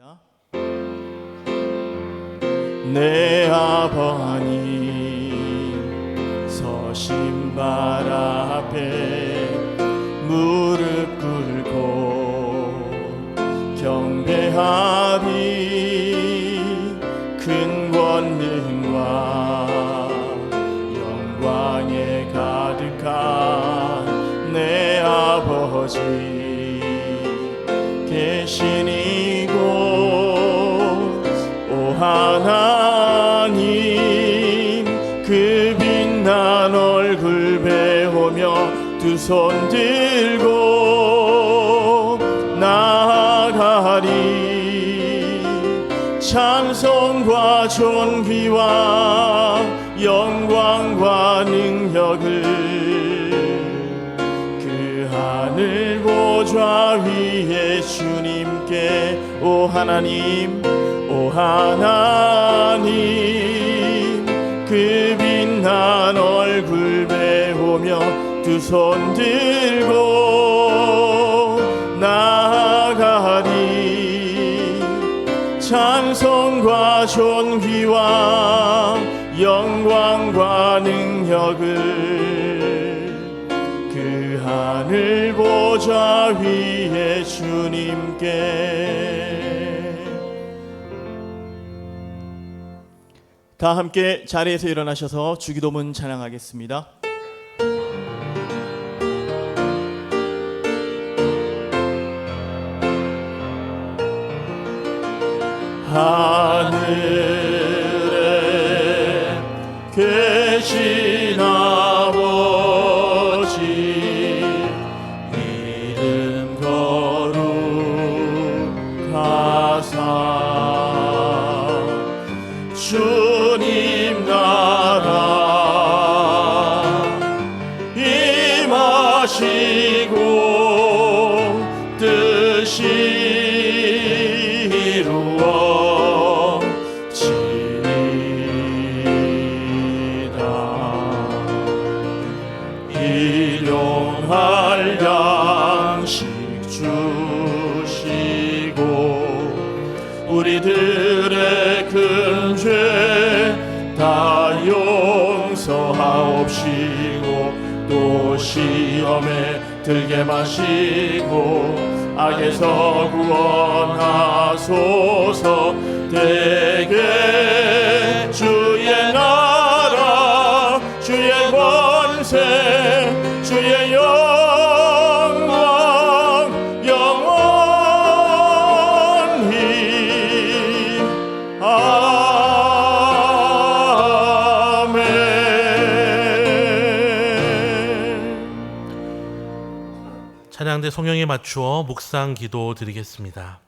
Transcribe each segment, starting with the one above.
하겠습니다. 내 아버님 서신발 앞에 무릎 꿇고 경배하리. 큰 권능과 영광에 가득한 내 아버지 계신 이곳 오 하나님, 그 빛난 얼굴 배우며 두 손 들고 나아가리. 찬송과 존귀와 영광과 능력을 그 하늘 보좌 위에 주님께 오 하나님, 오 하나님, 그 빛난 얼굴 배우며 두 손 들고 나아가리. 찬송과 존귀와 영광과 능력을 그 하늘 보좌 위에 주님께. 다 함께 자리에서 일어나셔서 주기도문 찬양하겠습니다. 하늘에 계신 아버지, 이름 거룩하사 주님 나라 임하시고 뜻이 일용할 양식 주시고 우리들의 큰 죄 다 용서하옵시고 또 시험에 들게 마시고 악에서 구원하소서. 대개 주의 나라 주의 권세 주의 영광 영원히 아멘. 찬양대 성령에 맞추어 묵상 기도 드리겠습니다.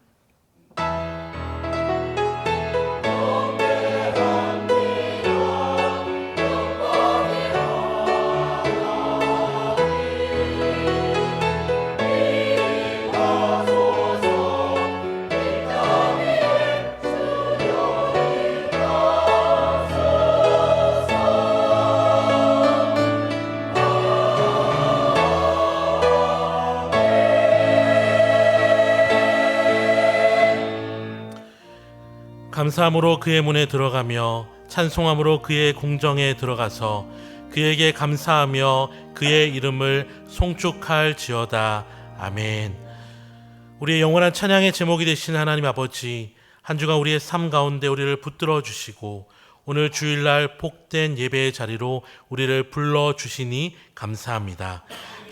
감사함으로 그의 문에 들어가며 찬송함으로 그의 공정에 들어가서 그에게 감사하며 그의 이름을 송축할지어다. 아멘. 우리의 영원한 찬양의 제목이 되신 하나님 아버지, 한 주간 우리의 삶 가운데 우리를 붙들어 주시고 오늘 주일날 복된 예배의 자리로 우리를 불러주시니 감사합니다.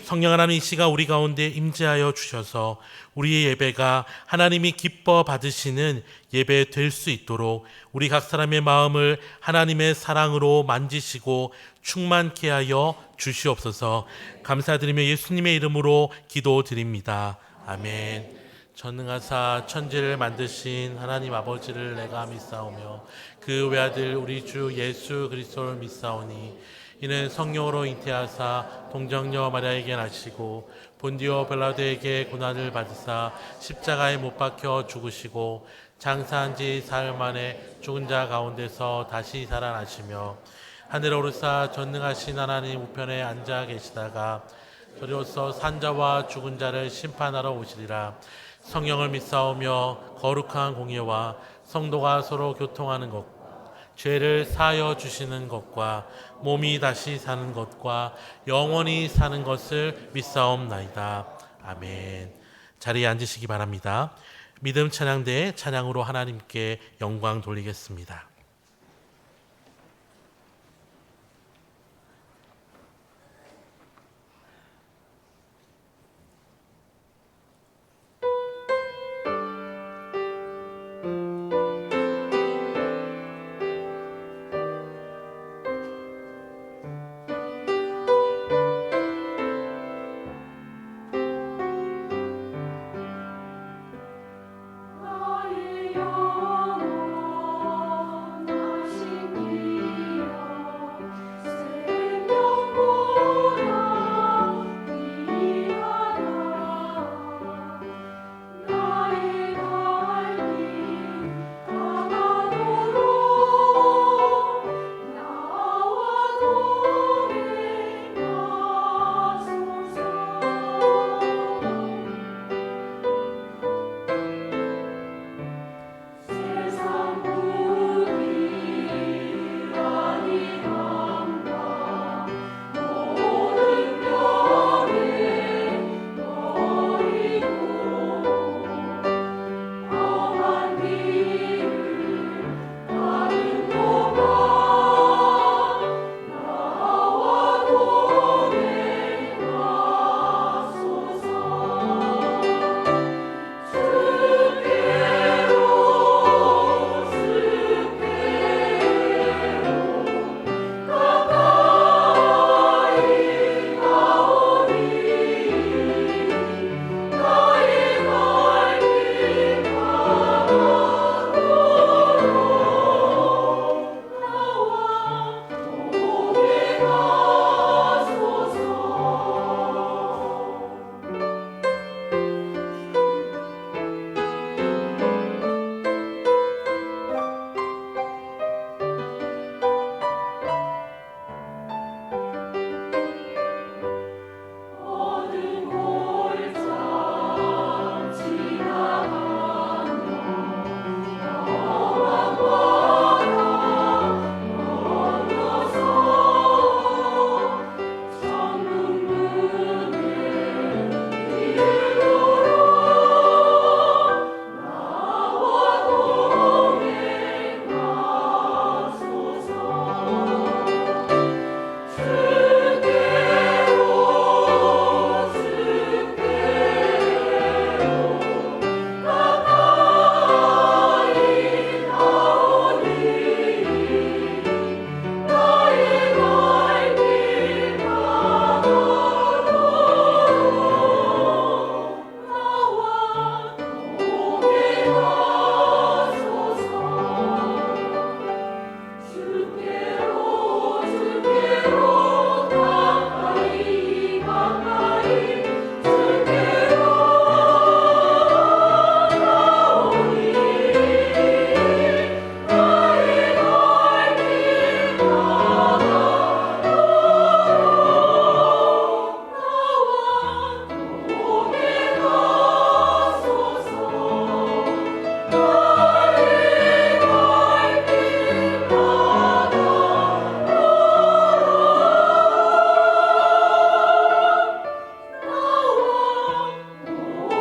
성령 하나님, 이 시간 우리 가운데 임재하여 주셔서 우리의 예배가 하나님이 기뻐 받으시는 예배 될 수 있도록 우리 각 사람의 마음을 하나님의 사랑으로 만지시고 충만케 하여 주시옵소서. 감사드리며 예수님의 이름으로 기도드립니다. 아멘. 전능하사 천지를 만드신 하나님 아버지를 내가 믿사오며 그 외아들 우리 주 예수 그리스도를 믿사오니 이는 성령으로 잉태하사 동정녀 마리아에게 나시고 본디오 빌라도에게 고난을 받으사 십자가에 못 박혀 죽으시고 장사한 지 사흘 만에 죽은 자 가운데서 다시 살아나시며 하늘에 오르사 전능하신 하나님 우편에 앉아 계시다가 저리로서 산자와 죽은 자를 심판하러 오시리라. 성령을 믿사오며 거룩한 공예와 성도가 서로 교통하는 것, 죄를 사하여 주시는 것과 몸이 다시 사는 것과 영원히 사는 것을 믿사옵나이다. 아멘. 자리에 앉으시기 바랍니다. 믿음 찬양대의 찬양으로 하나님께 영광 돌리겠습니다. 나의 영원 하신 이여 생명보다 귀하다 나의 갈길 다가도록 나와 동행하소서 세상 부귀 아니함과 모든 명예 버리고 험한 길을 가는도다 나와 동행하소서 어두운 골짜 지나가며 험한 바다 건너서 천국 문에 이르도록 나와 동행하소서 주께로 가까이 나오니 나의 갈길 가도록 나와 동행하소서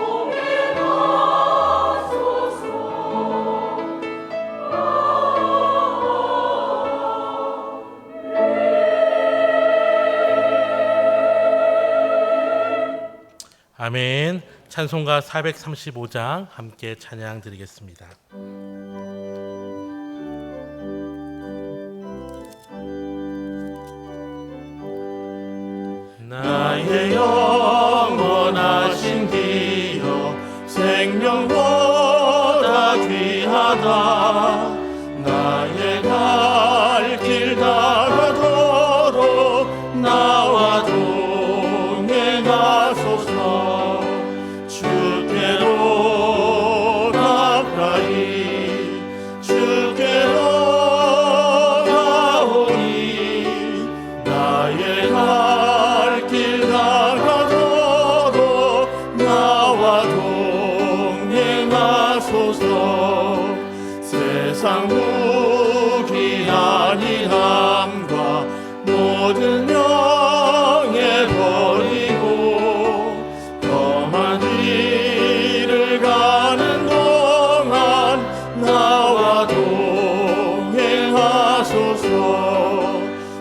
주께로 가까이 주께로 나오니 나의 갈길 가도록 아멘. 찬송가 435장 함께 찬양 드리겠습니다. 나의 영원하신 기여 생명보다 귀하다 나의 갈 길 다가도록 나와 동행하소서 주께로 가까이 주께로 나오니 나의 갈 길 다가도록 세상 무기한 이함과 모든 명예 버리고 험한 길을 가는 동안 나와 동행하소서.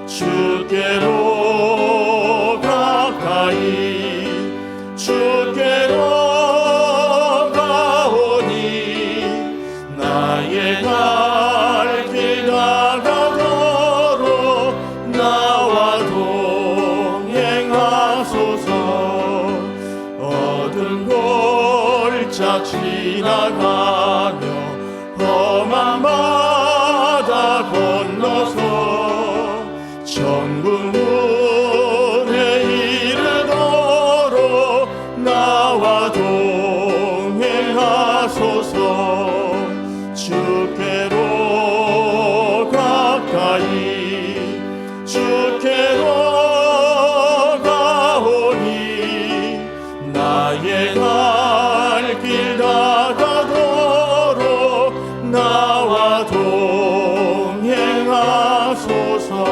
주께로 가까이 주께로 가오니 나의 갈 길 다가도록 나와 동행하소서. 어두운 골짜 지나가며 험한 바다 건너서 천국문에 이르도록 나와 동행하소서. 주께로 가까이 주께로 가오니 나의 갈 길 다가도록 나와 동행하소서.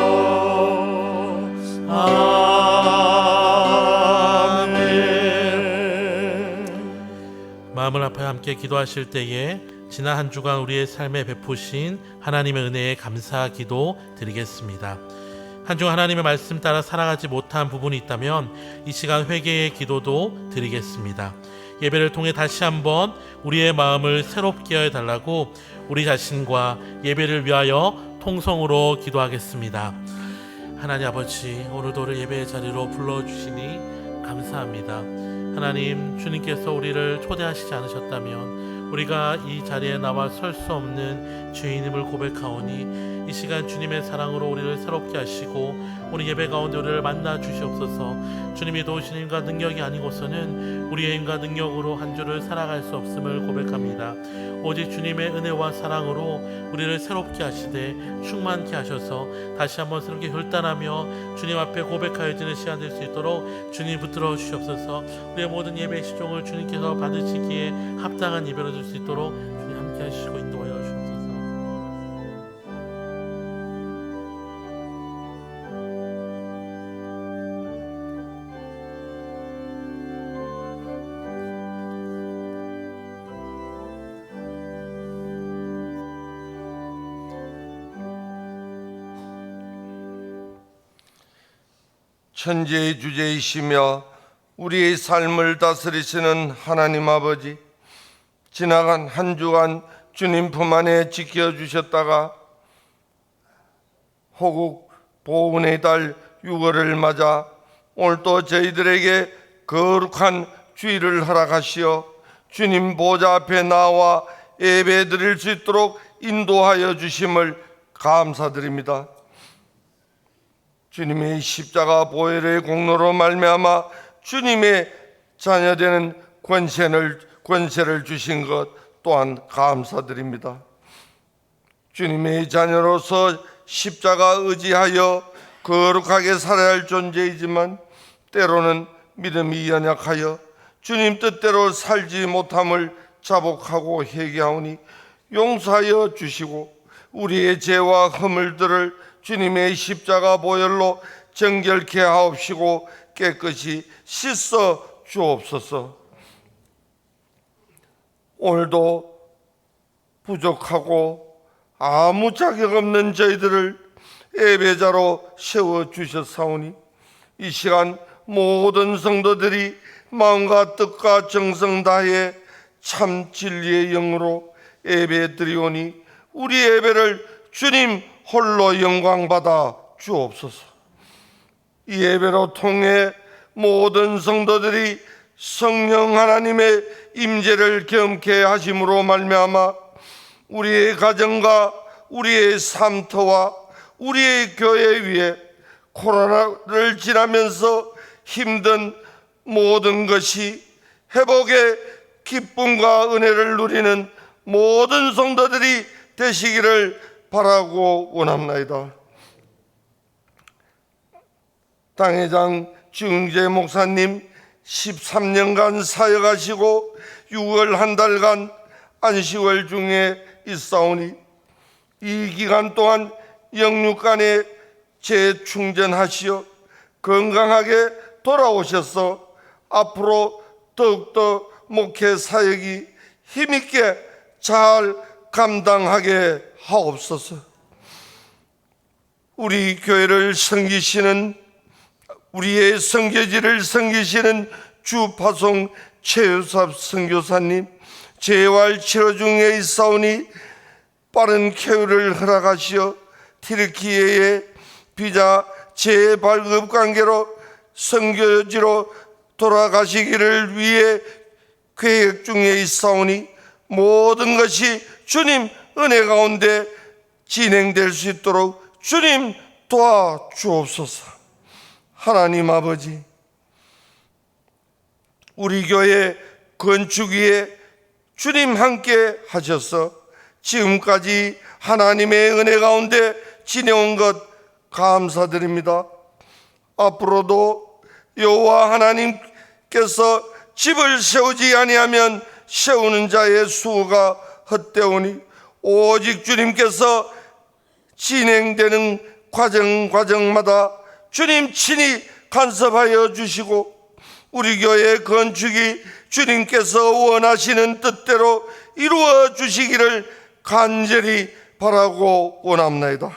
아멘. 마음을 아파야 함께 기도하실 때에 지난 한 주간 우리의 삶에 베푸신 하나님의 은혜에 감사 기도 드리겠습니다. 한 주 하나님의 말씀 따라 살아가지 못한 부분이 있다면 이 시간 회개의 기도도 드리겠습니다. 예배를 통해 다시 한번 우리의 마음을 새롭게 해달라고 우리 자신과 예배를 위하여 통성으로 기도하겠습니다. 하나님 아버지, 오늘도 우리 예배의 자리로 불러주시니 감사합니다. 하나님, 주님께서 우리를 초대하시지 않으셨다면 우리가 이 자리에 나와 설 수 없는 죄인임을 고백하오니 이 시간 주님의 사랑으로 우리를 새롭게 하시고 우리 예배 가운데 우리를 만나 주시옵소서. 주님이 도우신 힘과 능력이 아니고서는 우리의 힘과 능력으로 한 주를 살아갈 수 없음을 고백합니다. 오직 주님의 은혜와 사랑으로 우리를 새롭게 하시되 충만케 하셔서 다시 한번 새롭게 결단하며 주님 앞에 고백하여지는 시간 될 수 있도록 주님 붙들어 주시옵소서. 우리의 모든 예배 시종을 주님께서 받으시기에 합당한 예배로 줄 수 있도록 주님 함께 하시고 인도하여 주옵소서. 천지의 주제이시며 우리의 삶을 다스리시는 하나님 아버지, 지나간 한 주간 주님 품 안에 지켜주셨다가 호국 보훈의 달 6월을 맞아 오늘 또 저희들에게 거룩한 주일을 허락하시어 주님 보좌 앞에 나와 예배 드릴 수 있도록 인도하여 주심을 감사드립니다. 주님의 십자가 보혈의 공로로 말미암아 주님의 자녀되는 권세를 주신 것 또한 감사드립니다. 주님의 자녀로서 십자가 의지하여 거룩하게 살아야 할 존재이지만 때로는 믿음이 연약하여 주님 뜻대로 살지 못함을 자복하고 회개하오니 용서하여 주시고 우리의 죄와 허물들을 주님의 십자가 보혈로 정결케 하옵시고 깨끗이 씻어 주옵소서. 오늘도 부족하고 아무 자격 없는 저희들을 예배자로 세워주셨사오니 이 시간 모든 성도들이 마음과 뜻과 정성 다해 참 진리의 영으로 예배 드리오니 우리 예배를 주님 홀로 영광받아 주옵소서. 이 예배로 통해 모든 성도들이 성령 하나님의 임재를 경험케 하심으로 말미암아 우리의 가정과 우리의 삶터와 우리의 교회 위에 코로나를 지나면서 힘든 모든 것이 회복의 기쁨과 은혜를 누리는 모든 성도들이 되시기를 바라고 원합니다. 당회장 주영재 목사님 13년간 사역하시고 6월 한 달간 안식월 중에 있사오니 이 기간 동안 영육간에 재충전하시어 건강하게 돌아오셔서 앞으로 더욱더 목회 사역이 힘있게 잘 감당하게 하옵소서. 우리 교회를 섬기시는, 우리의 선교지를 섬기시는 주파송 최유삽 선교사님, 재활 치료 중에 있사오니 빠른 쾌유를 허락하시어 튀르키예의 비자 재발급 관계로 선교지로 돌아가시기를 위해 계획 중에 있사오니 모든 것이 주님 은혜 가운데 진행될 수 있도록 주님 도와주옵소서. 하나님 아버지, 우리 교회 건축 위에 주님 함께 하셔서 지금까지 하나님의 은혜 가운데 지내온 것 감사드립니다. 앞으로도 여호와 하나님께서 집을 세우지 아니하면 세우는 자의 수고가 헛되오니 오직 주님께서 진행되는 과정마다 주님 친히 간섭하여 주시고 우리 교회 건축이 주님께서 원하시는 뜻대로 이루어 주시기를 간절히 바라고 원합니다.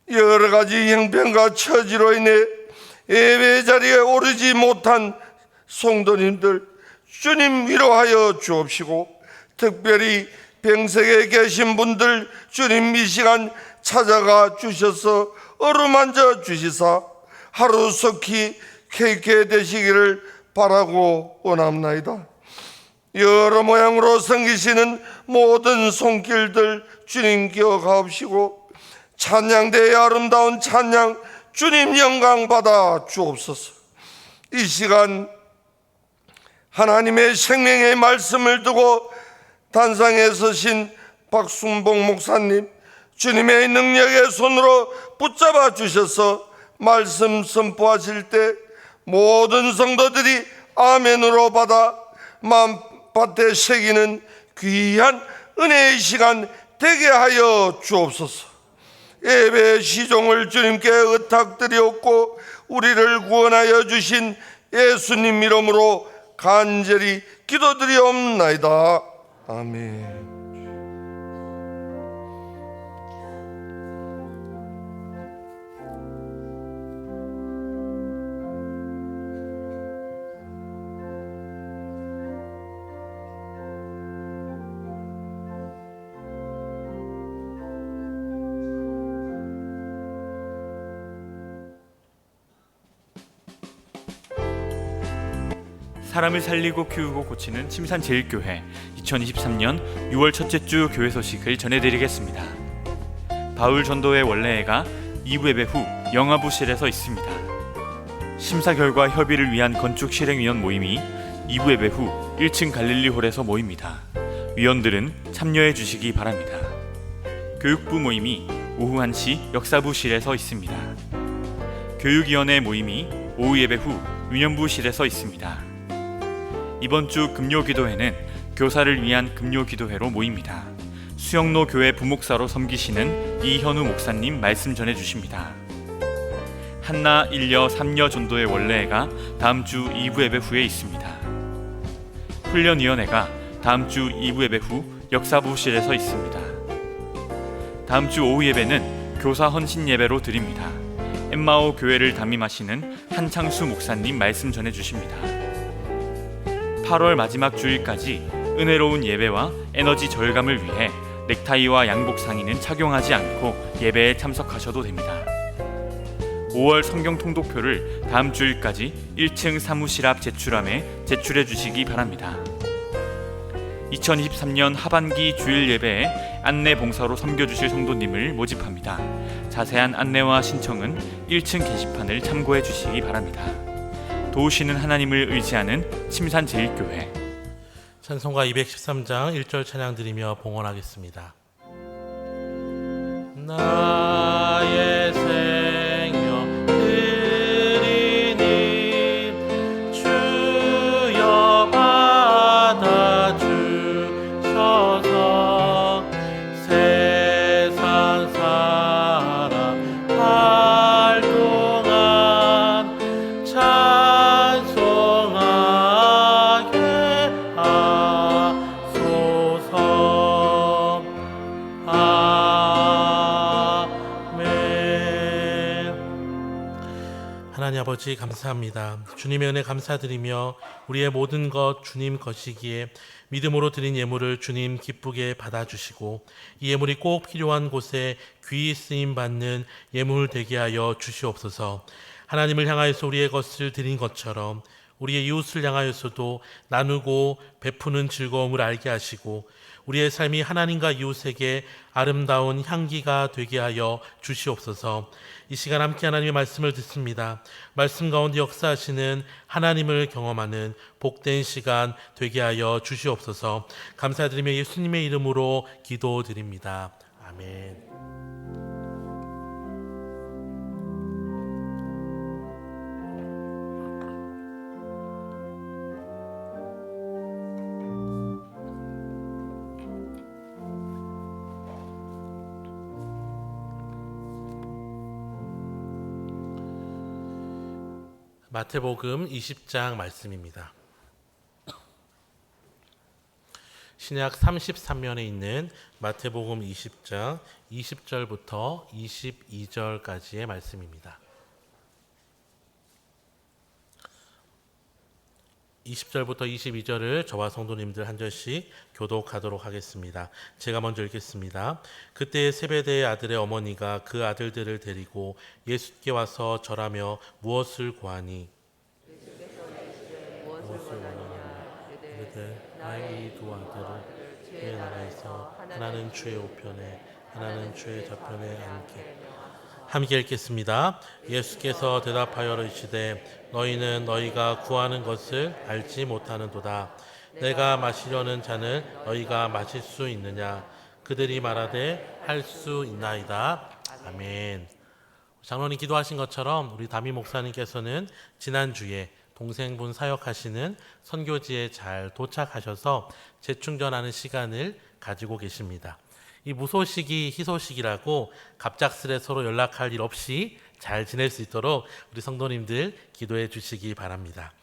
여러 가지 형편과 처지로 인해 예배 자리에 오르지 못한 성도님들 주님 위로하여 주옵시고, 특별히 병석에 계신 분들 주님 이 시간 찾아가 주셔서 어루만져 주시사 하루속히 쾌쾌 되시기를 바라고 원합니다. 여러 모양으로 섬기시는 모든 손길들 주님 기억하옵시고, 찬양대의 아름다운 찬양 주님 영광 받아 주옵소서. 이 시간 하나님의 생명의 말씀을 두고 단상에 서신 박순복 목사님, 주님의 능력의 손으로 붙잡아 주셔서 말씀 선포하실 때 모든 성도들이 아멘으로 받아 마음밭에 새기는 귀한 은혜의 시간 되게 하여 주옵소서. 예배의 시종을 주님께 의탁드리옵고 우리를 구원하여 주신 예수님 이름으로 간절히 기도드리옵나이다. 아멘. 사람을 살리고 키우고 고치는 침산제일교회 2023년 6월 첫째 주 교회 소식을 전해드리겠습니다. 바울 전도회 원래회가 2부 예배 후 영아부실에서 있습니다. 심사 결과 협의를 위한 건축 실행위원 모임이 2부 예배 후 1층 갈릴리홀에서 모입니다. 위원들은 참여해 주시기 바랍니다. 교육부 모임이 오후 1시 역사부실에서 있습니다. 교육위원회 모임이 오후 예배 후 위년부실에서 있습니다. 이번 주 금요기도회는 교사를 위한 금요기도회로 모입니다. 수영로 교회 부목사로 섬기시는 이현우 목사님 말씀 전해주십니다. 한나 1여 3여 전도회 원래회가 다음 주 2부 예배 후에 있습니다. 훈련위원회가 다음 주 2부 예배 후 역사부실에서 있습니다. 다음 주 오후 예배는 교사 헌신 예배로 드립니다. 엠마오 교회를 담임하시는 한창수 목사님 말씀 전해주십니다. 8월 마지막 주일까지 은혜로운 예배와 에너지 절감을 위해 넥타이와 양복 상의는 착용하지 않고 예배에 참석하셔도 됩니다. 5월 성경 통독표를 다음 주일까지 1층 사무실 앞 제출해 주시기 바랍니다. 2023년 하반기 주일 예배에 안내 봉사로 섬겨주실 성도님을 모집합니다. 자세한 안내와 신청은 1층 게시판을 참고해 주시기 바랍니다. 도우시는 하나님을 의지하는 침산제일교회. 찬송가 213장 1절 찬양 드리며 봉헌하겠습니다. 나의 생명 드리니 주여 받아주소서. 아버지 감사합니다. 주님의 은혜 감사드리며 우리의 모든 것 주님 것이기에 믿음으로 드린 예물을 주님 기쁘게 받아주시고 이 예물이 꼭 필요한 곳에 귀히 쓰임받는 예물 되게 하여 주시옵소서. 하나님을 향하여서 우리의 것을 드린 것처럼 우리의 이웃을 향하여서도 나누고 베푸는 즐거움을 알게 하시고 우리의 삶이 하나님과 이웃에게 아름다운 향기가 되게 하여 주시옵소서. 이 시간 함께 하나님의 말씀을 듣습니다. 말씀 가운데 역사하시는 하나님을 경험하는 복된 시간 되게 하여 주시옵소서. 감사드리며 예수님의 이름으로 기도드립니다. 아멘. 마태복음 20장 말씀입니다. 신약 33면에 있는 마태복음 20장 20절부터 22절까지의 말씀입니다. 20절부터 22절을 저와 성도님들 한 절씩 교독하도록 하겠습니다. 제가 먼저 읽겠습니다. 그때 세베대의 아들의 어머니가 그 아들들을 데리고 예수께 와서 절하며 무엇을 구하니? 그들 나의 이 두 아들을 주의 나라에서 하나는 주의 우편에 하나는 주의 좌편에 앉게. 함께 읽겠습니다. 예수께서 대답하여 이르시되 너희는 너희가 구하는 것을 알지 못하는도다. 내가 마시려는 잔을 너희가 마실 수 있느냐? 그들이 말하되 할 수 있나이다. 아멘. 장로님 기도하신 것처럼 우리 담임 목사님께서는 지난주에 동생분 사역하시는 선교지에 잘 도착하셔서 재충전하는 시간을 가지고 계십니다. 이 무소식이 희소식이라고 갑작스레 서로 연락할 일 없이 잘 지낼 수 있도록 우리 성도님들 기도해 주시기 바랍니다.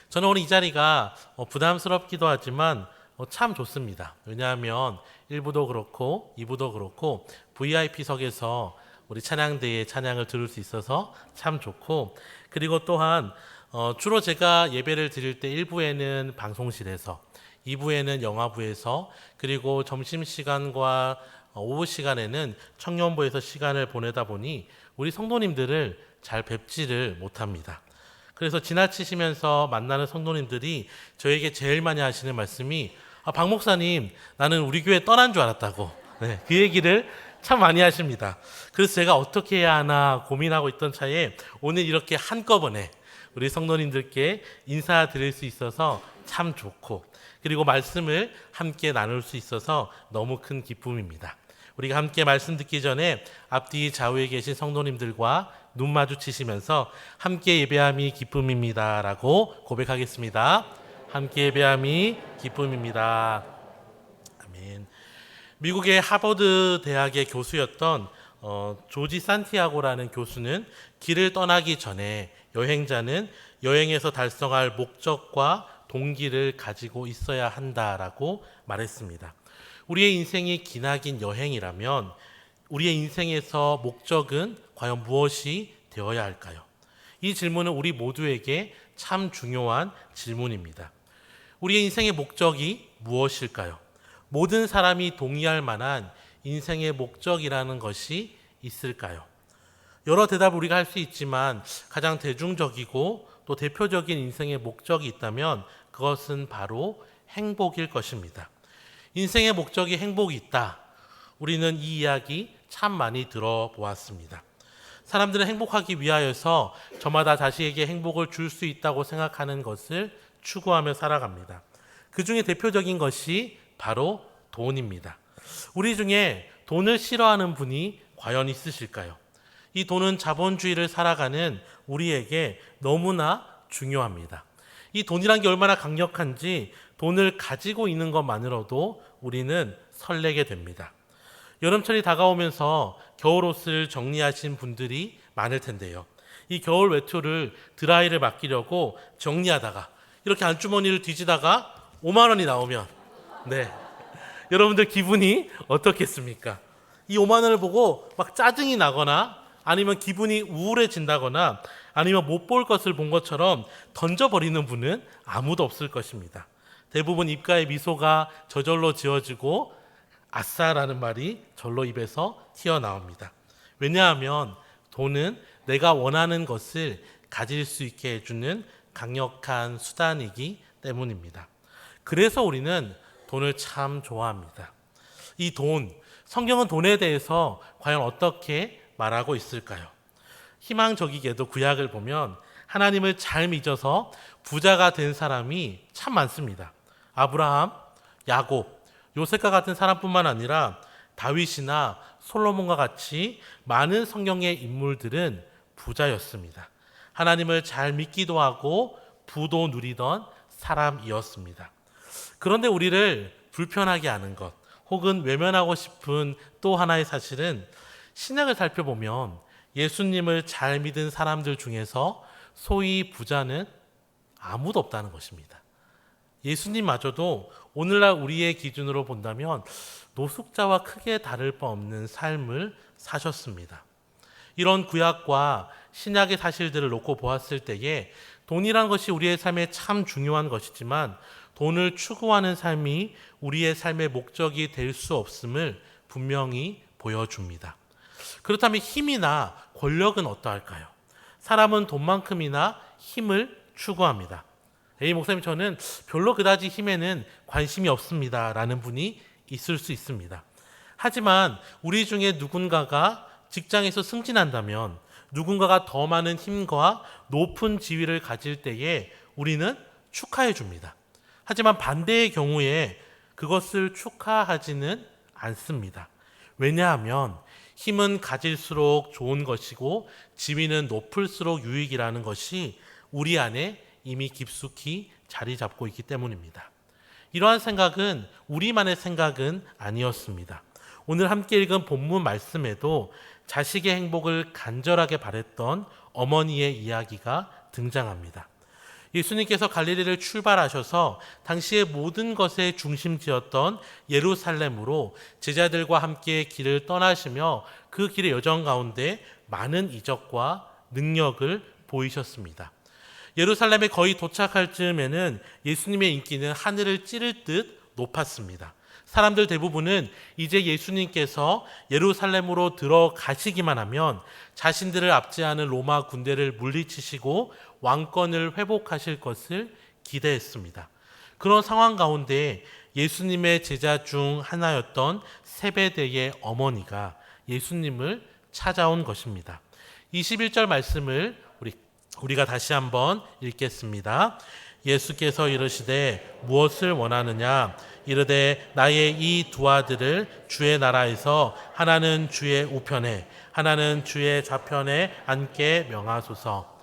저는 오늘 이 자리가 부담스럽기도 하지만 참 좋습니다. 왜냐하면 1부도 그렇고 2부도 그렇고 VIP석에서 우리 찬양대의 찬양을 들을 수 있어서 참 좋고, 그리고 또한 주로 제가 예배를 드릴 때 1부에는 방송실에서, 2부에는 영화부에서, 그리고 점심시간과 오후 시간에는 청년부에서 시간을 보내다 보니 우리 성도님들을 잘 뵙지를 못합니다. 그래서 지나치시면서 만나는 성도님들이 저에게 제일 많이 하시는 말씀이 박 목사님 나는 우리 교회 떠난 줄 알았다고, 네, 그 얘기를 참 많이 하십니다. 그래서 제가 어떻게 해야 하나 고민하고 있던 차에 오늘 이렇게 한꺼번에 우리 성도님들께 인사드릴 수 있어서 참 좋고, 그리고 말씀을 함께 나눌 수 있어서 너무 큰 기쁨입니다. 우리가 함께 말씀 듣기 전에 앞뒤 좌우에 계신 성도님들과 눈 마주치시면서 함께 예배함이 기쁨입니다 라고 고백하겠습니다. 함께 예배함이 기쁨입니다. 아멘. 미국의 하버드 대학의 교수였던 조지 산티아고라는 교수는 길을 떠나기 전에 여행자는 여행에서 달성할 목적과 동기를 가지고 있어야 한다라고 말했습니다. 우리의 인생이 기나긴 여행이라면 우리의 인생에서 목적은 과연 무엇이 되어야 할까요? 이 질문은 우리 모두에게 참 중요한 질문입니다. 우리의 인생의 목적이 무엇일까요? 모든 사람이 동의할 만한 인생의 목적이라는 것이 있을까요? 여러 대답을 우리가 할 수 있지만 가장 대중적이고 또 대표적인 인생의 목적이 있다면 그것은 바로 행복일 것입니다. 인생의 목적이 행복이 있다. 우리는 이 이야기 참 많이 들어보았습니다. 사람들은 행복하기 위하여서 저마다 자신에게 행복을 줄 수 있다고 생각하는 것을 추구하며 살아갑니다. 그 중에 대표적인 것이 바로 돈입니다. 우리 중에 돈을 싫어하는 분이 과연 있으실까요? 이 돈은 자본주의를 살아가는 우리에게 너무나 중요합니다. 이 돈이란 게 얼마나 강력한지 돈을 가지고 있는 것만으로도 우리는 설레게 됩니다. 여름철이 다가오면서 겨울옷을 정리하신 분들이 많을 텐데요. 이 겨울 외투를 드라이를 맡기려고 정리하다가 이렇게 안주머니를 뒤지다가 5만 원이 나오면, 네, 여러분들 기분이 어떻겠습니까? 이 5만 원을 보고 막 짜증이 나거나 아니면 기분이 우울해진다거나 아니면 못 볼 것을 본 것처럼 던져버리는 분은 아무도 없을 것입니다. 대부분 입가에 미소가 저절로 지어지고 아싸라는 말이 절로 입에서 튀어나옵니다. 왜냐하면 돈은 내가 원하는 것을 가질 수 있게 해주는 강력한 수단이기 때문입니다. 그래서 우리는 돈을 참 좋아합니다. 이 돈, 성경은 돈에 대해서 과연 어떻게 말하고 있을까요? 희망적이게도 구약을 보면 하나님을 잘 믿어서 부자가 된 사람이 참 많습니다. 아브라함, 야곱, 요셉과 같은 사람뿐만 아니라 다윗이나 솔로몬과 같이 많은 성경의 인물들은 부자였습니다. 하나님을 잘 믿기도 하고 부도 누리던 사람이었습니다. 그런데 우리를 불편하게 하는 것 혹은 외면하고 싶은 또 하나의 사실은 신약을 살펴보면 예수님을 잘 믿은 사람들 중에서 소위 부자는 아무도 없다는 것입니다. 예수님마저도 오늘날 우리의 기준으로 본다면 노숙자와 크게 다를 바 없는 삶을 사셨습니다. 이런 구약과 신약의 사실들을 놓고 보았을 때에 돈이란 것이 우리의 삶에 참 중요한 것이지만 돈을 추구하는 삶이 우리의 삶의 목적이 될 수 없음을 분명히 보여줍니다. 그렇다면 힘이나 권력은 어떠할까요? 사람은 돈만큼이나 힘을 추구합니다. 에이 목사님, 저는 별로 그다지 힘에는 관심이 없습니다 라는 분이 있을 수 있습니다. 하지만 우리 중에 누군가가 직장에서 승진한다면, 누군가가 더 많은 힘과 높은 지위를 가질 때에 우리는 축하해 줍니다. 하지만 반대의 경우에 그것을 축하하지는 않습니다. 왜냐하면 힘은 가질수록 좋은 것이고 지위는 높을수록 유익이라는 것이 우리 안에 이미 깊숙이 자리 잡고 있기 때문입니다. 이러한 생각은 우리만의 생각은 아니었습니다. 오늘 함께 읽은 본문 말씀에도 자식의 행복을 간절하게 바랬던 어머니의 이야기가 등장합니다. 예수님께서 갈릴리를 출발하셔서 당시의 모든 것의 중심지였던 예루살렘으로 제자들과 함께 길을 떠나시며 그 길의 여정 가운데 많은 이적과 능력을 보이셨습니다. 예루살렘에 거의 도착할 즈음에는 예수님의 인기는 하늘을 찌를 듯 높았습니다. 사람들 대부분은 이제 예수님께서 예루살렘으로 들어가시기만 하면 자신들을 압제하는 로마 군대를 물리치시고 왕권을 회복하실 것을 기대했습니다. 그런 상황 가운데 예수님의 제자 중 하나였던 세베대의 어머니가 예수님을 찾아온 것입니다. 21절 말씀을 우리가 다시 한번 읽겠습니다. 예수께서 이르시되 무엇을 원하느냐? 이르되 나의 이 두 아들을 주의 나라에서 하나는 주의 우편에 하나는 주의 좌편에 앉게 명하소서.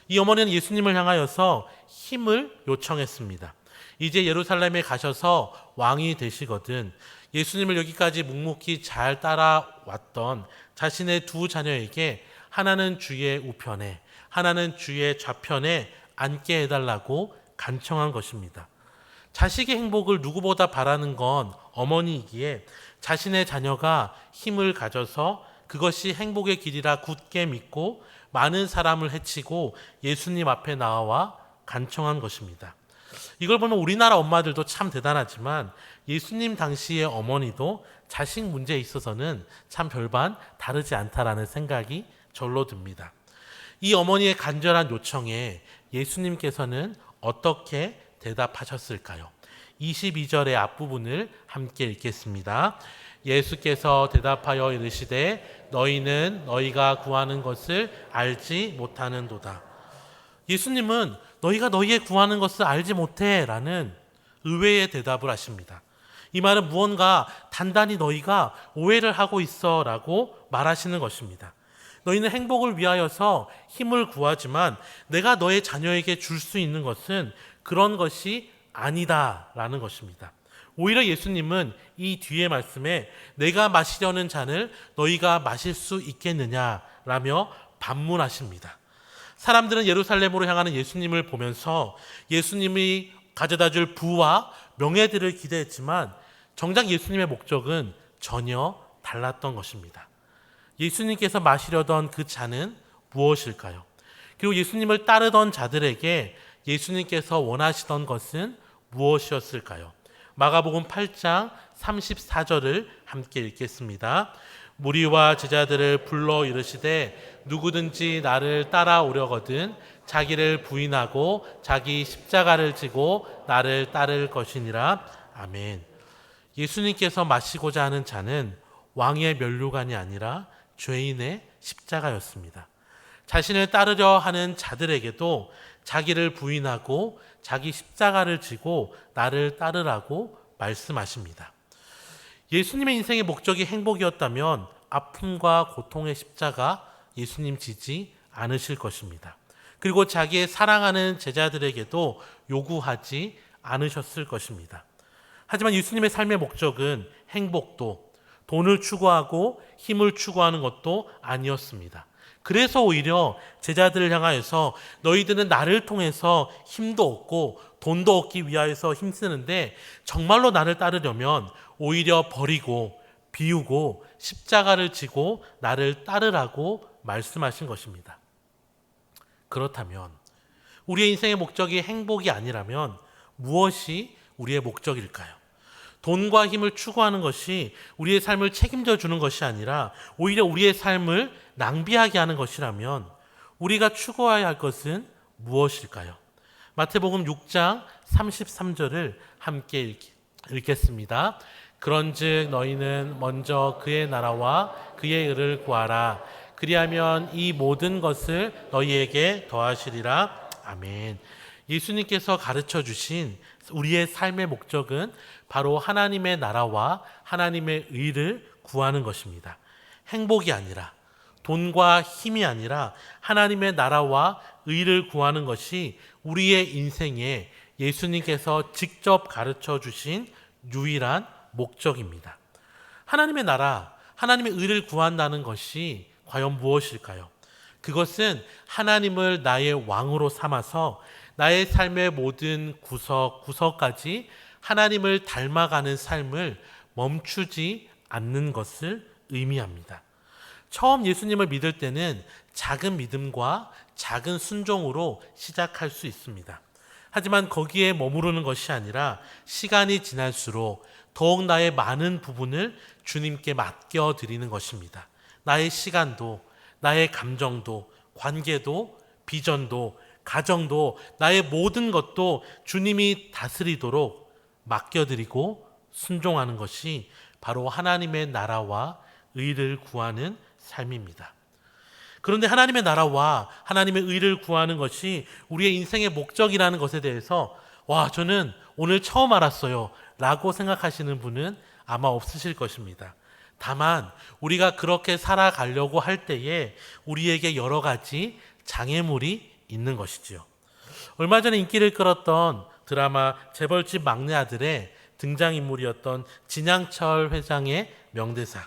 이 어머니는 예수님을 향하여서 힘을 요청했습니다. 이제 예루살렘에 가셔서 왕이 되시거든 예수님을 여기까지 묵묵히 잘 따라왔던 자신의 두 자녀에게 하나는 주의 우편에 하나는 주의 좌편에 앉게 해달라고 간청한 것입니다. 자식의 행복을 누구보다 바라는 건 어머니이기에 자신의 자녀가 힘을 가져서 그것이 행복의 길이라 굳게 믿고 많은 사람을 해치고 예수님 앞에 나와 간청한 것입니다. 이걸 보면 우리나라 엄마들도 참 대단하지만 예수님 당시의 어머니도 자식 문제에 있어서는 참 별반 다르지 않다라는 생각이 절로 듭니다. 이 어머니의 간절한 요청에 예수님께서는 어떻게 대답하셨을까요? 22절의 앞부분을 함께 읽겠습니다. 예수께서 대답하여 이르시되 너희는 너희가 구하는 것을 알지 못하는도다. 예수님은 너희가 너희의 구하는 것을 알지 못해 라는 의외의 대답을 하십니다. 이 말은 무언가 단단히 너희가 오해를 하고 있어 라고 말하시는 것입니다. 너희는 행복을 위하여서 힘을 구하지만 내가 너의 자녀에게 줄 수 있는 것은 그런 것이 아니다 라는 것입니다. 오히려 예수님은 이 뒤의 말씀에 내가 마시려는 잔을 너희가 마실 수 있겠느냐 라며 반문하십니다. 사람들은 예루살렘으로 향하는 예수님을 보면서 예수님이 가져다 줄 부와 명예들을 기대했지만 정작 예수님의 목적은 전혀 달랐던 것입니다. 예수님께서 마시려던 그 잔은 무엇일까요? 그리고 예수님을 따르던 자들에게 예수님께서 원하시던 것은 무엇이었을까요? 마가복음 8장 34절을 함께 읽겠습니다. 무리와 제자들을 불러 이르시되 누구든지 나를 따라오려거든 자기를 부인하고 자기 십자가를 지고 나를 따를 것이니라. 아멘. 예수님께서 마시고자 하는 잔은 왕의 면류관이 아니라 죄인의 십자가였습니다. 자신을 따르려 하는 자들에게도 자기를 부인하고 자기 십자가를 지고 나를 따르라고 말씀하십니다. 예수님의 인생의 목적이 행복이었다면 아픔과 고통의 십자가 예수님 지지 않으실 것입니다. 그리고 자기의 사랑하는 제자들에게도 요구하지 않으셨을 것입니다. 하지만 예수님의 삶의 목적은 행복도 돈을 추구하고 힘을 추구하는 것도 아니었습니다. 그래서 오히려 제자들을 향하여서 너희들은 나를 통해서 힘도 얻고 돈도 얻기 위하여서 힘쓰는데 정말로 나를 따르려면 오히려 버리고 비우고 십자가를 지고 나를 따르라고 말씀하신 것입니다. 그렇다면 우리의 인생의 목적이 행복이 아니라면 무엇이 우리의 목적일까요? 돈과 힘을 추구하는 것이 우리의 삶을 책임져 주는 것이 아니라 오히려 우리의 삶을 낭비하게 하는 것이라면 우리가 추구해야 할 것은 무엇일까요? 마태복음 6장 33절을 함께 읽겠습니다. 그런즉 너희는 먼저 그의 나라와 그의 의를 구하라. 그리하면 이 모든 것을 너희에게 더하시리라. 아멘. 예수님께서 가르쳐 주신 우리의 삶의 목적은 바로 하나님의 나라와 하나님의 의를 구하는 것입니다. 행복이 아니라 돈과 힘이 아니라 하나님의 나라와 의를 구하는 것이 우리의 인생에 예수님께서 직접 가르쳐 주신 유일한 목적입니다. 하나님의 나라, 하나님의 의를 구한다는 것이 과연 무엇일까요? 그것은 하나님을 나의 왕으로 삼아서 나의 삶의 모든 구석구석까지 하나님을 닮아가는 삶을 멈추지 않는 것을 의미합니다. 처음 예수님을 믿을 때는 작은 믿음과 작은 순종으로 시작할 수 있습니다. 하지만 거기에 머무르는 것이 아니라 시간이 지날수록 더욱 나의 많은 부분을 주님께 맡겨드리는 것입니다. 나의 시간도, 나의 감정도, 관계도, 비전도, 가정도, 나의 모든 것도 주님이 다스리도록 맡겨드리고 순종하는 것이 바로 하나님의 나라와 의를 구하는 삶입니다. 그런데 하나님의 나라와 하나님의 의를 구하는 것이 우리의 인생의 목적이라는 것에 대해서 저는 오늘 처음 알았어요 라고 생각하시는 분은 아마 없으실 것입니다. 다만 우리가 그렇게 살아가려고 할 때에 우리에게 여러 가지 장애물이 있는 것이지요. 얼마 전에 인기를 끌었던 드라마 재벌집 막내 아들의 등장인물이었던 진양철 회장의 명대사,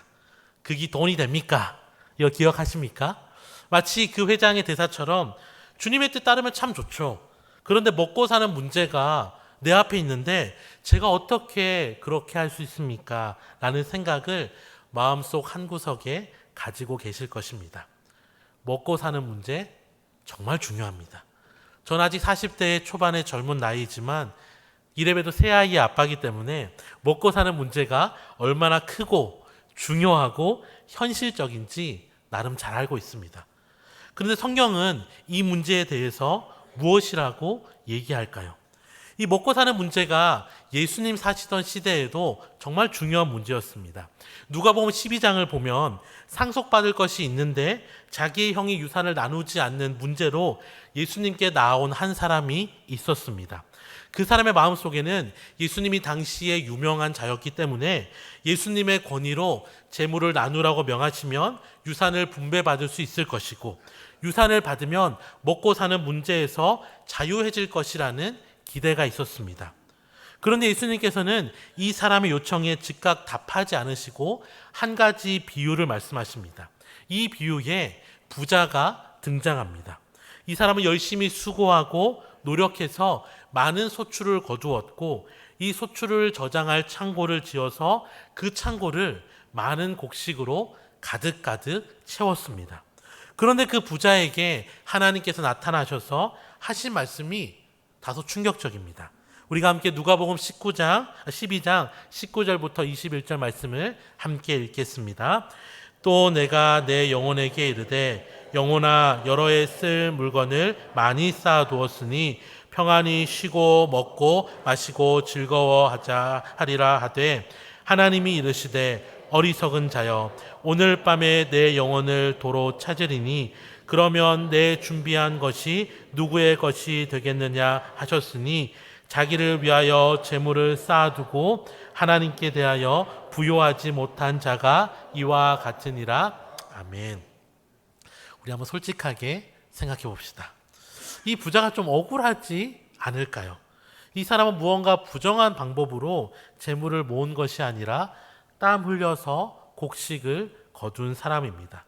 그게 돈이 됩니까? 이거 기억하십니까? 마치 그 회장의 대사처럼 주님의 뜻 따르면 참 좋죠. 그런데 먹고 사는 문제가 내 앞에 있는데 제가 어떻게 그렇게 할 수 있습니까? 라는 생각을 마음속 한구석에 가지고 계실 것입니다. 먹고 사는 문제 정말 중요합니다. 전 아직 40대 초반의 젊은 나이지만 이래봬도 새 아이의 아빠이기 때문에 먹고 사는 문제가 얼마나 크고 중요하고 현실적인지 나름 잘 알고 있습니다. 그런데 성경은 이 문제에 대해서 무엇이라고 얘기할까요? 이 먹고 사는 문제가 예수님 사시던 시대에도 정말 중요한 문제였습니다. 누가복음 12장을 보면 상속받을 것이 있는데 자기의 형이 유산을 나누지 않는 문제로 예수님께 나온 한 사람이 있었습니다. 그 사람의 마음속에는 예수님이 당시에 유명한 자였기 때문에 예수님의 권위로 재물을 나누라고 명하시면 유산을 분배받을 수 있을 것이고 유산을 받으면 먹고 사는 문제에서 자유해질 것이라는 기대가 있었습니다. 그런데 예수님께서는 이 사람의 요청에 즉각 답하지 않으시고 한 가지 비유를 말씀하십니다. 이 비유에 부자가 등장합니다. 이 사람은 열심히 수고하고 노력해서 많은 소출을 거두었고 이 소출을 저장할 창고를 지어서 그 창고를 많은 곡식으로 가득가득 채웠습니다. 그런데 그 부자에게 하나님께서 나타나셔서 하신 말씀이 다소 충격적입니다. 우리가 함께 누가복음 12장 19절부터 21절 말씀을 함께 읽겠습니다. 또 내가 내 영혼에게 이르되 영혼아 여러 해 쓸 물건을 많이 쌓아두었으니 평안히 쉬고 먹고 마시고 즐거워하자 하리라 하되 하나님이 이르시되 어리석은 자여 오늘 밤에 내 영혼을 도로 찾으리니 그러면 내 준비한 것이 누구의 것이 되겠느냐 하셨으니 자기를 위하여 재물을 쌓아두고 하나님께 대하여 부요하지 못한 자가 이와 같으니라. 아멘. 우리 한번 솔직하게 생각해 봅시다. 이 부자가 좀 억울하지 않을까요? 이 사람은 무언가 부정한 방법으로 재물을 모은 것이 아니라 땀 흘려서 곡식을 거둔 사람입니다.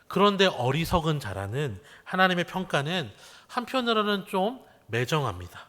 그런데 어리석은 자라는 하나님의 평가는 한편으로는 좀 매정합니다.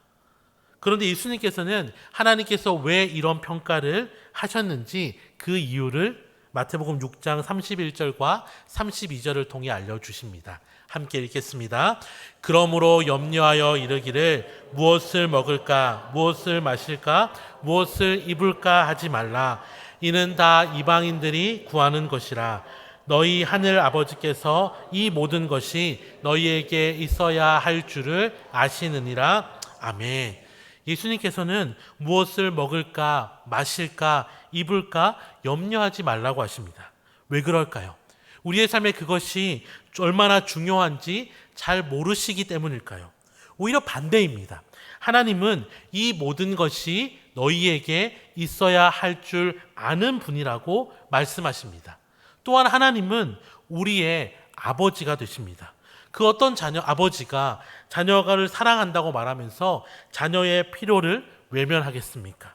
그런데 예수님께서는 하나님께서 왜 이런 평가를 하셨는지 그 이유를 마태복음 6장 31절과 32절을 통해 알려주십니다. 함께 읽겠습니다. 그러므로 염려하여 이르기를 무엇을 먹을까 무엇을 마실까 무엇을 입을까 하지 말라. 이는 다 이방인들이 구하는 것이라. 너희 하늘 아버지께서 이 모든 것이 너희에게 있어야 할 줄을 아시느니라. 아멘. 예수님께서는 무엇을 먹을까 마실까 입을까 염려하지 말라고 하십니다. 왜 그럴까요? 우리의 삶에 그것이 얼마나 중요한지 잘 모르시기 때문일까요? 오히려 반대입니다. 하나님은 이 모든 것이 너희에게 있어야 할 줄 아는 분이라고 말씀하십니다. 또한 하나님은 우리의 아버지가 되십니다. 그 어떤 아버지가 자녀를 사랑한다고 말하면서 자녀의 필요를 외면하겠습니까?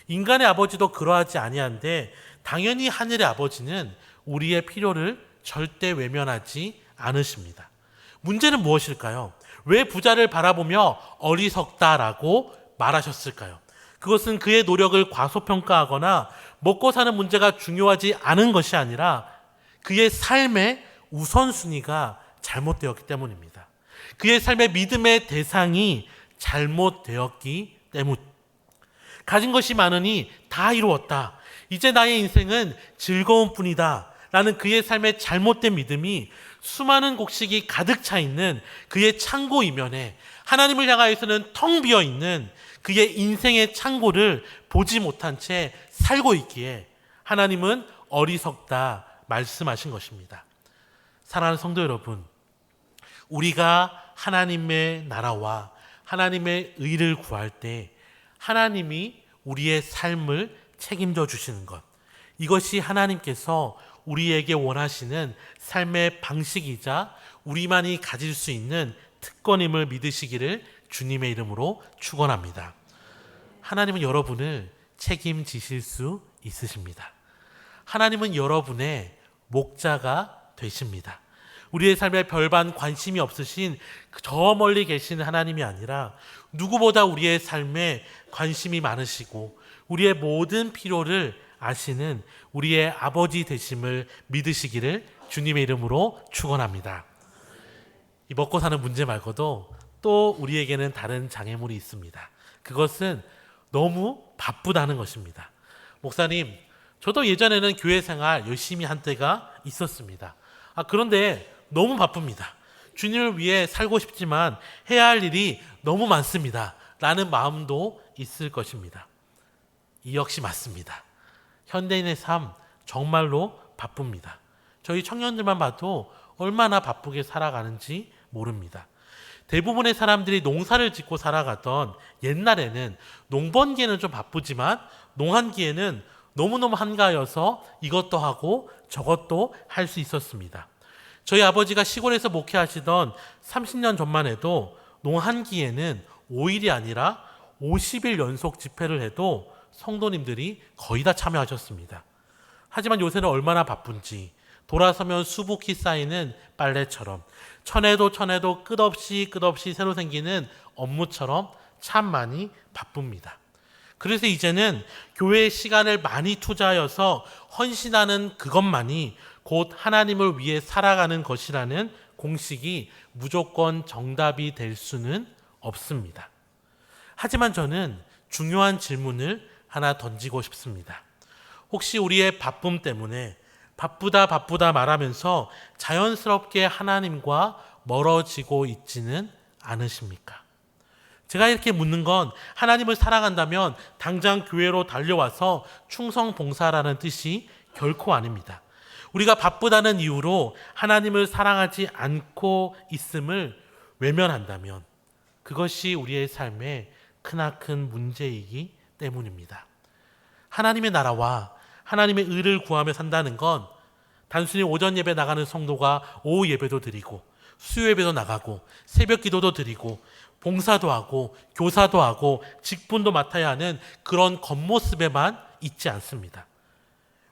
인간의 아버지도 그러하지 아니한데 당연히 하늘의 아버지는 우리의 필요를 절대 외면하지 않으십니다. 문제는 무엇일까요? 왜 부자를 바라보며 어리석다라고 말하셨을까요? 그것은 그의 노력을 과소평가하거나 먹고 사는 문제가 중요하지 않은 것이 아니라 그의 삶의 우선순위가 잘못되었기 때문입니다. 그의 삶의 믿음의 대상이 잘못되었기 때문. 가진 것이 많으니 다 이루었다. 이제 나의 인생은 즐거운 뿐이다. 라는 그의 삶의 잘못된 믿음이 수많은 곡식이 가득 차 있는 그의 창고 이면에 하나님을 향하여서는 텅 비어 있는 그의 인생의 창고를 보지 못한 채 살고 있기에 하나님은 어리석다 말씀하신 것입니다. 사랑하는 성도 여러분, 우리가 하나님의 나라와 하나님의 의를 구할 때 하나님이 우리의 삶을 책임져 주시는 것, 이것이 하나님께서 우리에게 원하시는 삶의 방식이자 우리만이 가질 수 있는 특권임을 믿으시기를 주님의 이름으로 축원합니다. 하나님은 여러분을 책임지실 수 있으십니다. 하나님은 여러분의 목자가 되십니다. 우리의 삶에 별반 관심이 없으신 저 멀리 계신 하나님이 아니라 누구보다 우리의 삶에 관심이 많으시고 우리의 모든 필요를 아시는 우리의 아버지 되심을 믿으시기를 주님의 이름으로 축원합니다. 이 먹고 사는 문제 말고도 또 우리에게는 다른 장애물이 있습니다. 그것은 너무 바쁘다는 것입니다. 목사님, 저도 예전에는 교회 생활 열심히 한 때가 있었습니다. 그런데 너무 바쁩니다. 주님을 위해 살고 싶지만 해야 할 일이 너무 많습니다. 라는 마음도 있을 것입니다. 이 역시 맞습니다. 현대인의 삶 정말로 바쁩니다. 저희 청년들만 봐도 얼마나 바쁘게 살아가는지 모릅니다. 대부분의 사람들이 농사를 짓고 살아가던 옛날에는 농번기에는 좀 바쁘지만 농한기에는 너무너무 한가하여서 이것도 하고 저것도 할 수 있었습니다. 저희 아버지가 시골에서 목회하시던 30년 전만 해도 농한기에는 5일이 아니라 50일 연속 집회를 해도 성도님들이 거의 다 참여하셨습니다. 하지만 요새는 얼마나 바쁜지 돌아서면 수북히 쌓이는 빨래처럼 천해도 끝없이 새로 생기는 업무처럼 참 많이 바쁩니다. 그래서 이제는 교회에 시간을 많이 투자하여서 헌신하는 그것만이 곧 하나님을 위해 살아가는 것이라는 공식이 무조건 정답이 될 수는 없습니다. 하지만 저는 중요한 질문을 하나 던지고 싶습니다. 혹시 우리의 바쁨 때문에 바쁘다 말하면서 자연스럽게 하나님과 멀어지고 있지는 않으십니까? 제가 이렇게 묻는 건 하나님을 사랑한다면 당장 교회로 달려와서 충성 봉사라는 뜻이 결코 아닙니다. 우리가 바쁘다는 이유로 하나님을 사랑하지 않고 있음을 외면한다면 그것이 우리의 삶의 크나큰 문제이기 때문입니다. 하나님의 나라와 하나님의 의를 구하며 산다는 건 단순히 오전 예배 나가는 성도가 오후 예배도 드리고 수요 예배도 나가고 새벽 기도도 드리고 봉사도 하고 교사도 하고 직분도 맡아야 하는 그런 겉모습에만 있지 않습니다.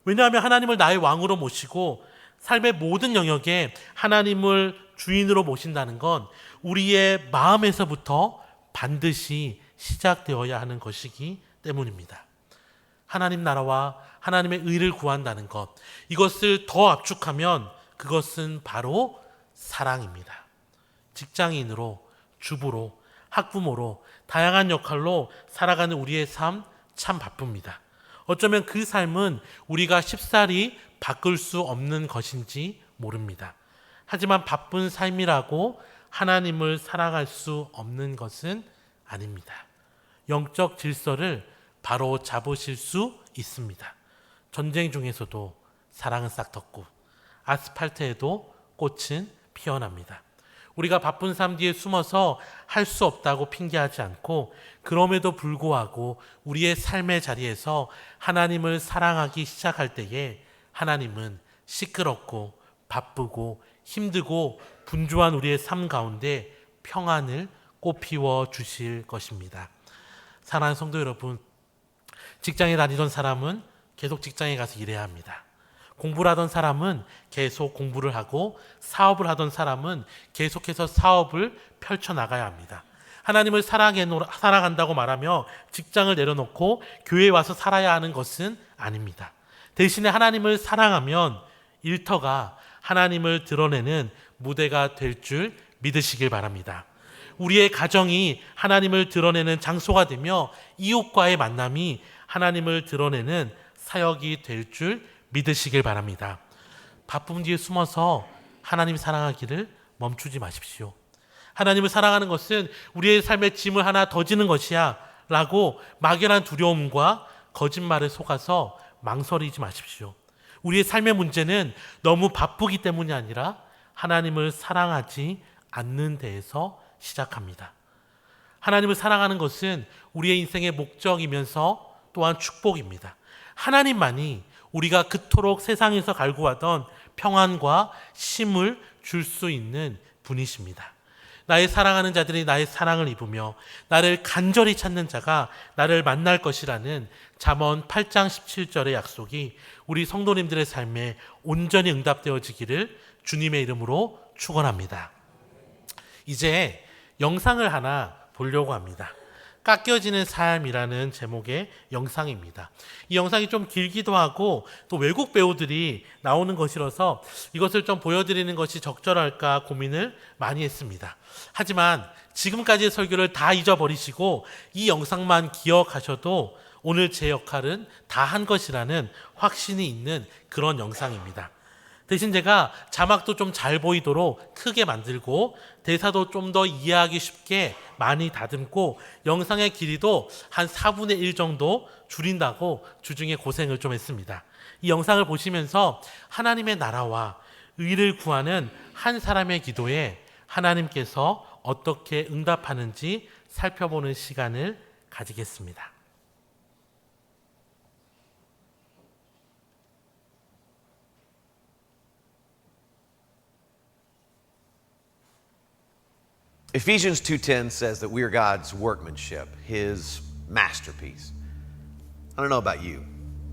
왜냐하면 하나님을 나의 왕으로 모시고 삶의 모든 영역에 하나님을 주인으로 모신다는 건 우리의 마음에서부터 반드시 시작되어야 하는 것이기 때문입니다. 하나님 나라와 하나님의 의를 구한다는 것, 이것을 더 압축하면 그것은 바로 사랑입니다. 직장인으로, 주부로, 학부모로 다양한 역할로 살아가는 우리의 삶 참 바쁩니다. 어쩌면 그 삶은 우리가 쉽사리 바꿀 수 없는 것인지 모릅니다. 하지만 바쁜 삶이라고 하나님을 사랑할 수 없는 것은 아닙니다. 영적 질서를 바로 잡으실 수 있습니다. 전쟁 중에서도 사랑은 싹텄고 아스팔트에도 꽃은 피어납니다. 우리가 바쁜 삶 뒤에 숨어서 할 수 없다고 핑계하지 않고 그럼에도 불구하고 우리의 삶의 자리에서 하나님을 사랑하기 시작할 때에 하나님은 시끄럽고 바쁘고 힘들고 분주한 우리의 삶 가운데 평안을 꽃피워 주실 것입니다. 사랑하는 성도 여러분, 직장에 다니던 사람은 계속 직장에 가서 일해야 합니다. 공부를 하던 사람은 계속 공부를 하고 사업을 하던 사람은 계속해서 사업을 펼쳐나가야 합니다. 하나님을 사랑한다고 말하며 직장을 내려놓고 교회에 와서 살아야 하는 것은 아닙니다. 대신에 하나님을 사랑하면 일터가 하나님을 드러내는 무대가 될 줄 믿으시길 바랍니다. 우리의 가정이 하나님을 드러내는 장소가 되며 이웃과의 만남이 하나님을 드러내는 사역이 될 줄 믿으시길 바랍니다. 바쁨 뒤에 숨어서 하나님 사랑하기를 멈추지 마십시오. 하나님을 사랑하는 것은 우리의 삶에 짐을 하나 더 지는 것이야 라고 막연한 두려움과 거짓말에 속아서 망설이지 마십시오. 우리의 삶의 문제는 너무 바쁘기 때문이 아니라 하나님을 사랑하지 않는 데에서 시작합니다. 하나님을 사랑하는 것은 우리의 인생의 목적이면서 또한 축복입니다. 하나님만이 우리가 그토록 세상에서 갈구하던 평안과 쉼을 줄 수 있는 분이십니다. 나의 사랑하는 자들이 나의 사랑을 입으며 나를 간절히 찾는 자가 나를 만날 것이라는 잠언 8장 17절의 약속이 우리 성도님들의 삶에 온전히 응답되어지기를 주님의 이름으로 축원합니다. 이제 영상을 하나 보려고 합니다. 깎여지는 삶이라는 제목의 영상입니다. 이 영상이 좀 길기도 하고 또 외국 배우들이 나오는 것이라서 이것을 좀 보여드리는 것이 적절할까 고민을 많이 했습니다. 하지만 지금까지의 설교를 다 잊어버리시고 이 영상만 기억하셔도 오늘 제 역할은 다 한 것이라는 확신이 있는 그런 영상입니다. 대신 제가 자막도 좀 잘 보이도록 크게 만들고 대사도 좀 더 이해하기 쉽게 많이 다듬고 영상의 길이도 한 4분의 1 정도 줄인다고 주중에 고생을 좀 했습니다. 이 영상을 보시면서 하나님의 나라와 의를 구하는 한 사람의 기도에 하나님께서 어떻게 응답하는지 살펴보는 시간을 가지겠습니다. Ephesians 2:10 says that we are God's workmanship, His masterpiece. I don't know about you,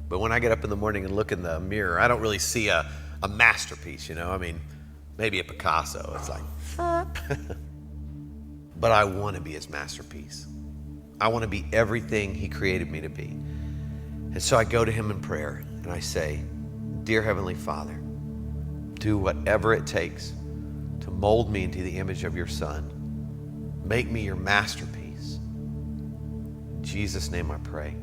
but when I get up in the morning and look in the mirror, I don't really see a masterpiece, you know? I mean, maybe a Picasso. It's like, but I want to be His masterpiece. I want to be everything He created me to be. And so I go to Him in prayer and I say, Dear Heavenly Father, do whatever it takes to mold me into the image of your Son. Make me your masterpiece. In Jesus' name I pray.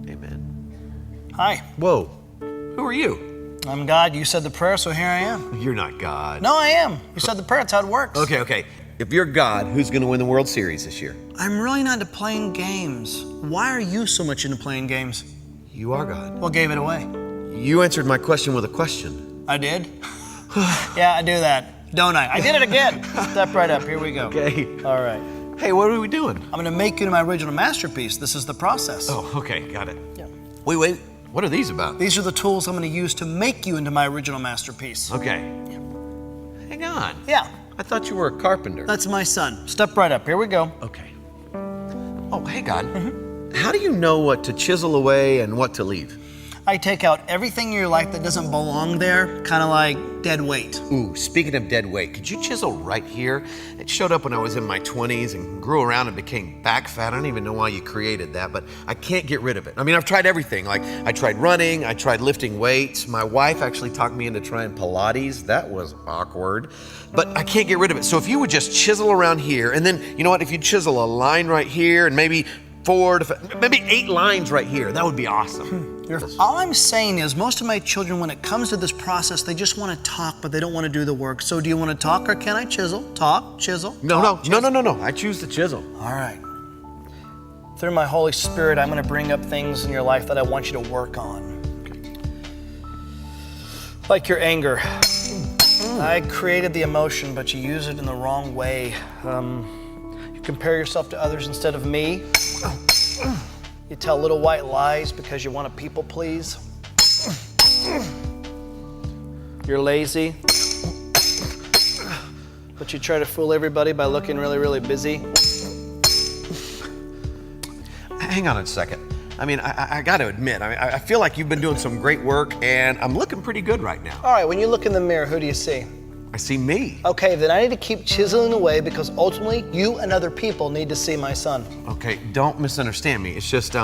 Amen. Hi, Whoa, who are you? I'm God. You said the prayer, so here I am. You're not God. No, I am. You said the prayer. That's how it works. Okay. If you're God, who's going to win the World Series this year? I'm really not into playing games. Why are you so much into playing games? You are God. What gave it away? You answered my question with a question. I did? Yeah, I do that, don't I? I did it again. Step right up. Here we go. Okay. All right. Hey, what are we doing? I'm going to make you into my original masterpiece. This is the process. Oh, okay, got it. Yeah. Wait. What are these about? These are the tools I'm going to use to make you into my original masterpiece. Okay. Hang on. Yeah, I thought you were a carpenter. that's my son. Step right up. Here we go. Okay. Oh, hey, God. How do you know what to chisel away and what to leave? I take out everything in your life that doesn't belong there, kind of like dead weight. Ooh, speaking of dead weight, could you chisel right here? It showed up when I was in my 20s and grew around and became back fat. I don't even know why you created that, but I can't get rid of it. I mean, I've tried everything. Like, I tried running, I tried lifting weights. My wife actually talked me into trying Pilates. That was awkward, but I can't get rid of it. So if you would just chisel around here, and then, you know what, if you chisel a line right here and maybe 8 lines right here, that would be awesome. All I'm saying is most of my children, when it comes to this process, they just want to talk, but they don't want to do the work. So do you want to talk or can I chisel? Talk, chisel. No. Chisel. I choose the chisel. All right. Through my Holy Spirit, I'm going to bring up things in your life that I want you to work on. Like your anger. I created the emotion, but you use it in the wrong way. You compare yourself to others instead of me. You tell little white lies because you want to people please. You're lazy, but you try to fool everybody by looking really, really busy. Hang on a second. I mean, I got to admit, I feel like you've been doing some great work, and I'm looking pretty good right now. All right, when you look in the mirror, who do you see? I see me. Okay, then I need to keep chiseling away because ultimately you and other people need to see my son. Okay, don't misunderstand me. It's just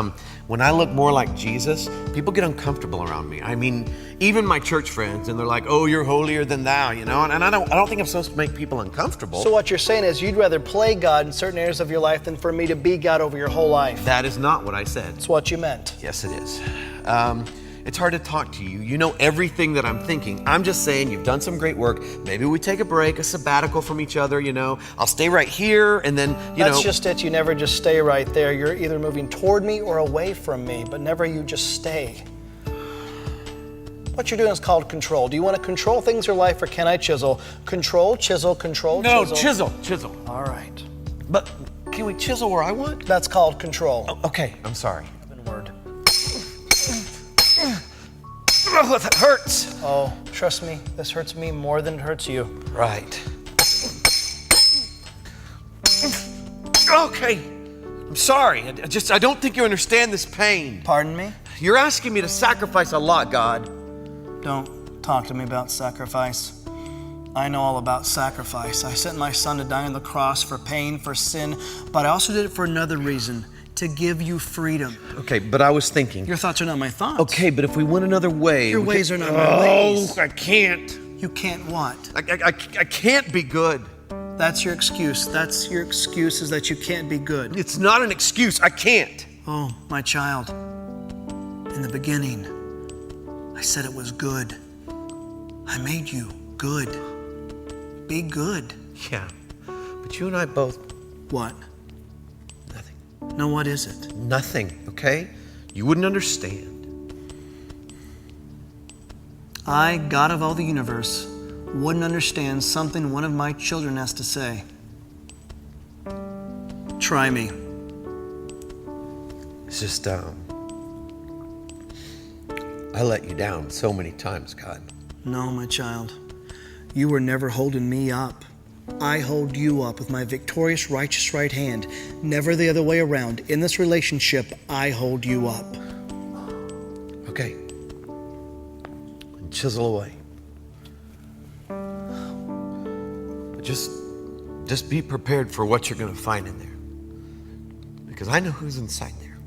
when I look more like Jesus, people get uncomfortable around me. I mean, even my church friends, and they're like, "Oh, you're holier than thou," you know. And I don't think I'm supposed to make people uncomfortable. So what you're saying is you'd rather play God in certain areas of your life than for me to be God over your whole life. That is not what I said. That's what you meant. Yes, it is. It's hard to talk to you. You know everything that I'm thinking. I'm just saying you've done some great work. Maybe we take a break, a sabbatical from each other, you know. I'll stay right here and then, That's just it. You never just stay right there. You're either moving toward me or away from me, but never you just stay. What you're doing is called control. Do you want to control things in your life or can I chisel? Control, chisel, control, No, chisel. chisel. All right. But can we chisel where I want? That's called control. Okay, I'm sorry. Word. Oh, that hurts. Oh, trust me, this hurts me more than it hurts you. Right. Okay. I'm sorry. I don't think you understand this pain. Pardon me? You're asking me to sacrifice a lot, God. Don't talk to me about sacrifice. I know all about sacrifice. I sent my son to die on the cross for pain, for sin, but I also did it for another reason, to give you freedom. Okay, but I was thinking. Your thoughts are not my thoughts. Okay, but if we went another way. Your ways are not my ways. Oh, I can't. You can't what? I can't be good. That's your excuse. That's your excuse is that you can't be good. It's not an excuse. I can't. Oh, my child. In the beginning, I said it was good. I made you good. Be good. Yeah, but you and I both. What? Nothing. No, what is it? Nothing, okay? You wouldn't understand. I, God of all the universe, wouldn't understand something one of my children has to say. Try me. It's just, I let you down so many times, God. No, my child. You were never holding me up. I hold you up with my victorious, righteous right hand. Never the other way around. In this relationship, I hold you up. Okay. Chisel away. Just be prepared for what you're going to find in there. Because I know who's inside there.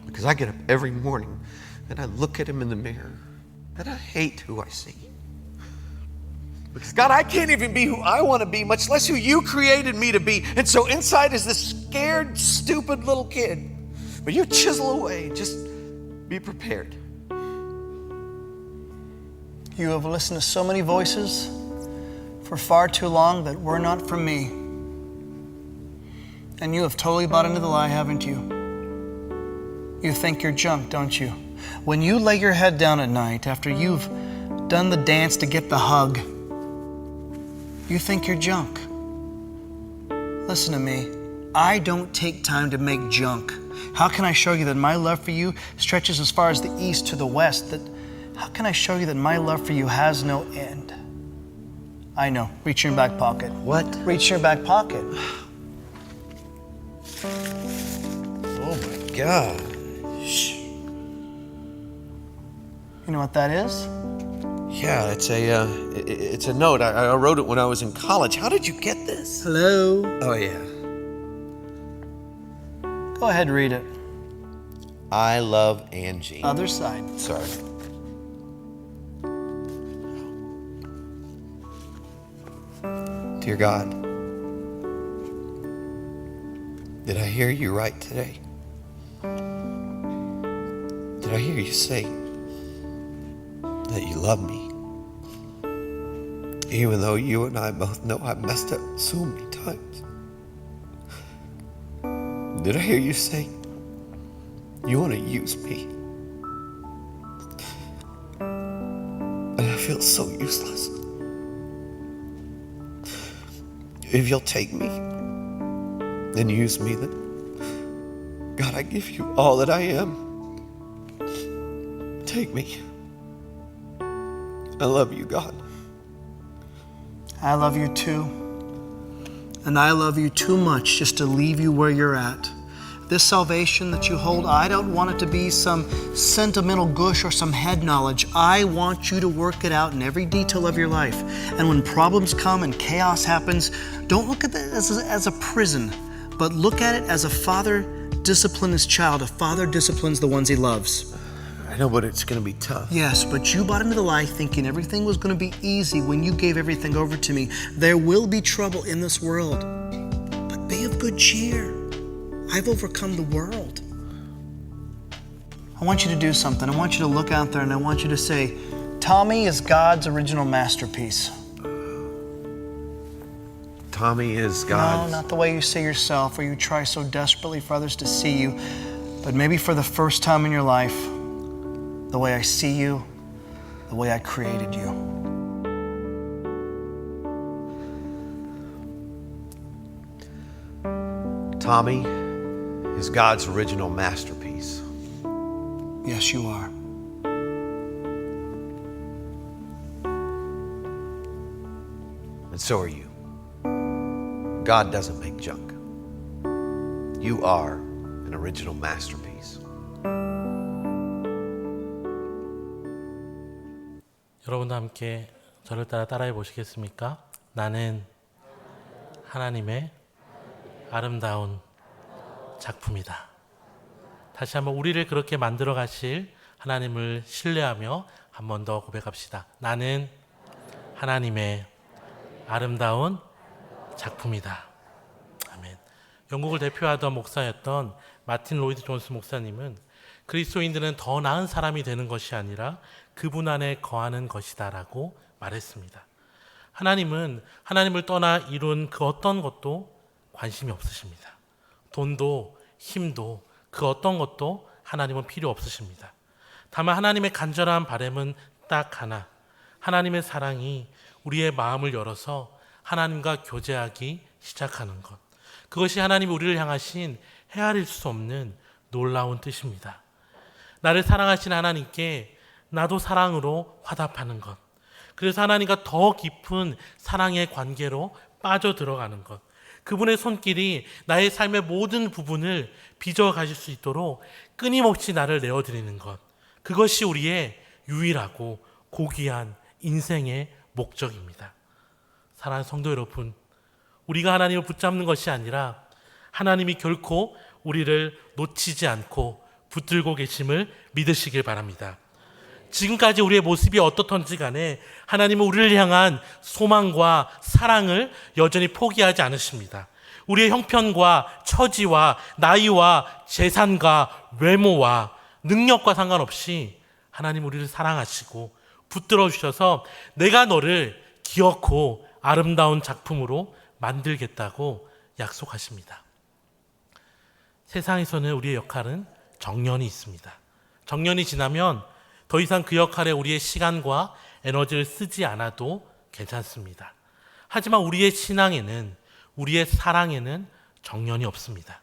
Because I get up every morning and I look at him in the mirror and I hate who I see. Because God, I can't even be who I want to be, much less who you created me to be. And so inside is this scared, stupid little kid. But you chisel away. Just be prepared. You have listened to so many voices for far too long that were not from me. And you have totally bought into the lie, haven't you? You think you're junk, don't you? When you lay your head down at night after you've done the dance to get the hug, you think you're junk. Listen to me. I don't take time to make junk. How can I show you that my love for you stretches as far as the east to the west? How can I show you that my love for you has no end? I know. Reach in your back pocket. What? Reach in your back pocket. Oh my God. You know what that is? Yeah, it's a note. I wrote it when I was in college. How did you get this? Hello. Oh yeah. Go ahead, read it. I love Angie. Other side. Sorry. Dear God, did I hear you right today? Did I hear you say that you love me? Even though you and I both know I've messed up so many times. Did I hear you say you want to use me? And I feel so useless. If you'll take me and use me, then God, I give you all that I am. Take me. I love you, God. I love you too. And I love you too much just to leave you where you're at. This salvation that you hold, I don't want it to be some sentimental gush or some head knowledge. I want you to work it out in every detail of your life. And when problems come and chaos happens, don't look at that as a prison, but look at it as a father disciplines his child. A father disciplines the ones he loves. I know, but it's going to be tough. Yes, but you bought into the lie thinking everything was going to be easy when you gave everything over to me. There will be trouble in this world, but be of good cheer. I've overcome the world. I want you to do something. I want you to look out there and I want you to say, Tommy is God's original masterpiece. Tommy is God's. No, not the way you see yourself or you try so desperately for others to see you, but maybe for the first time in your life, the way I see you, the way I created you. Tommy is God's original masterpiece. Yes, you are. And so are you. God doesn't make junk. You are an original masterpiece. 여러분도 함께 저를 따라해 보시겠습니까? 나는 하나님의 아름다운 작품이다. 다시 한번 우리를 그렇게 만들어 가실 하나님을 신뢰하며 한 번 더 고백합시다. 나는 하나님의 아름다운 작품이다. 아멘. 영국을 대표하던 목사였던 마틴 로이드 존스 목사님은 그리스도인들은 더 나은 사람이 되는 것이 아니라 그분 안에 거하는 것이다 라고 말했습니다. 하나님은 하나님을 떠나 이룬 그 어떤 것도 관심이 없으십니다. 돈도 힘도 그 어떤 것도 하나님은 필요 없으십니다. 다만 하나님의 간절한 바람은 딱 하나, 하나님의 사랑이 우리의 마음을 열어서 하나님과 교제하기 시작하는 것. 그것이 하나님이 우리를 향하신 헤아릴 수 없는 놀라운 뜻입니다. 나를 사랑하신 하나님께 나도 사랑으로 화답하는 것. 그래서 하나님과 더 깊은 사랑의 관계로 빠져들어가는 것. 그분의 손길이 나의 삶의 모든 부분을 빚어 가실 수 있도록 끊임없이 나를 내어드리는 것. 그것이 우리의 유일하고 고귀한 인생의 목적입니다. 사랑하는 성도 여러분, 우리가 하나님을 붙잡는 것이 아니라 하나님이 결코 우리를 놓치지 않고 붙들고 계심을 믿으시길 바랍니다. 지금까지 우리의 모습이 어떻던지 간에 하나님은 우리를 향한 소망과 사랑을 여전히 포기하지 않으십니다. 우리의 형편과 처지와 나이와 재산과 외모와 능력과 상관없이 하나님 우리를 사랑하시고 붙들어 주셔서 내가 너를 기어코 아름다운 작품으로 만들겠다고 약속하십니다. 세상에서는 우리의 역할은 정년이 있습니다. 정년이 지나면 더 이상 그 역할에 우리의 시간과 에너지를 쓰지 않아도 괜찮습니다. 하지만 우리의 신앙에는, 우리의 사랑에는 정년이 없습니다.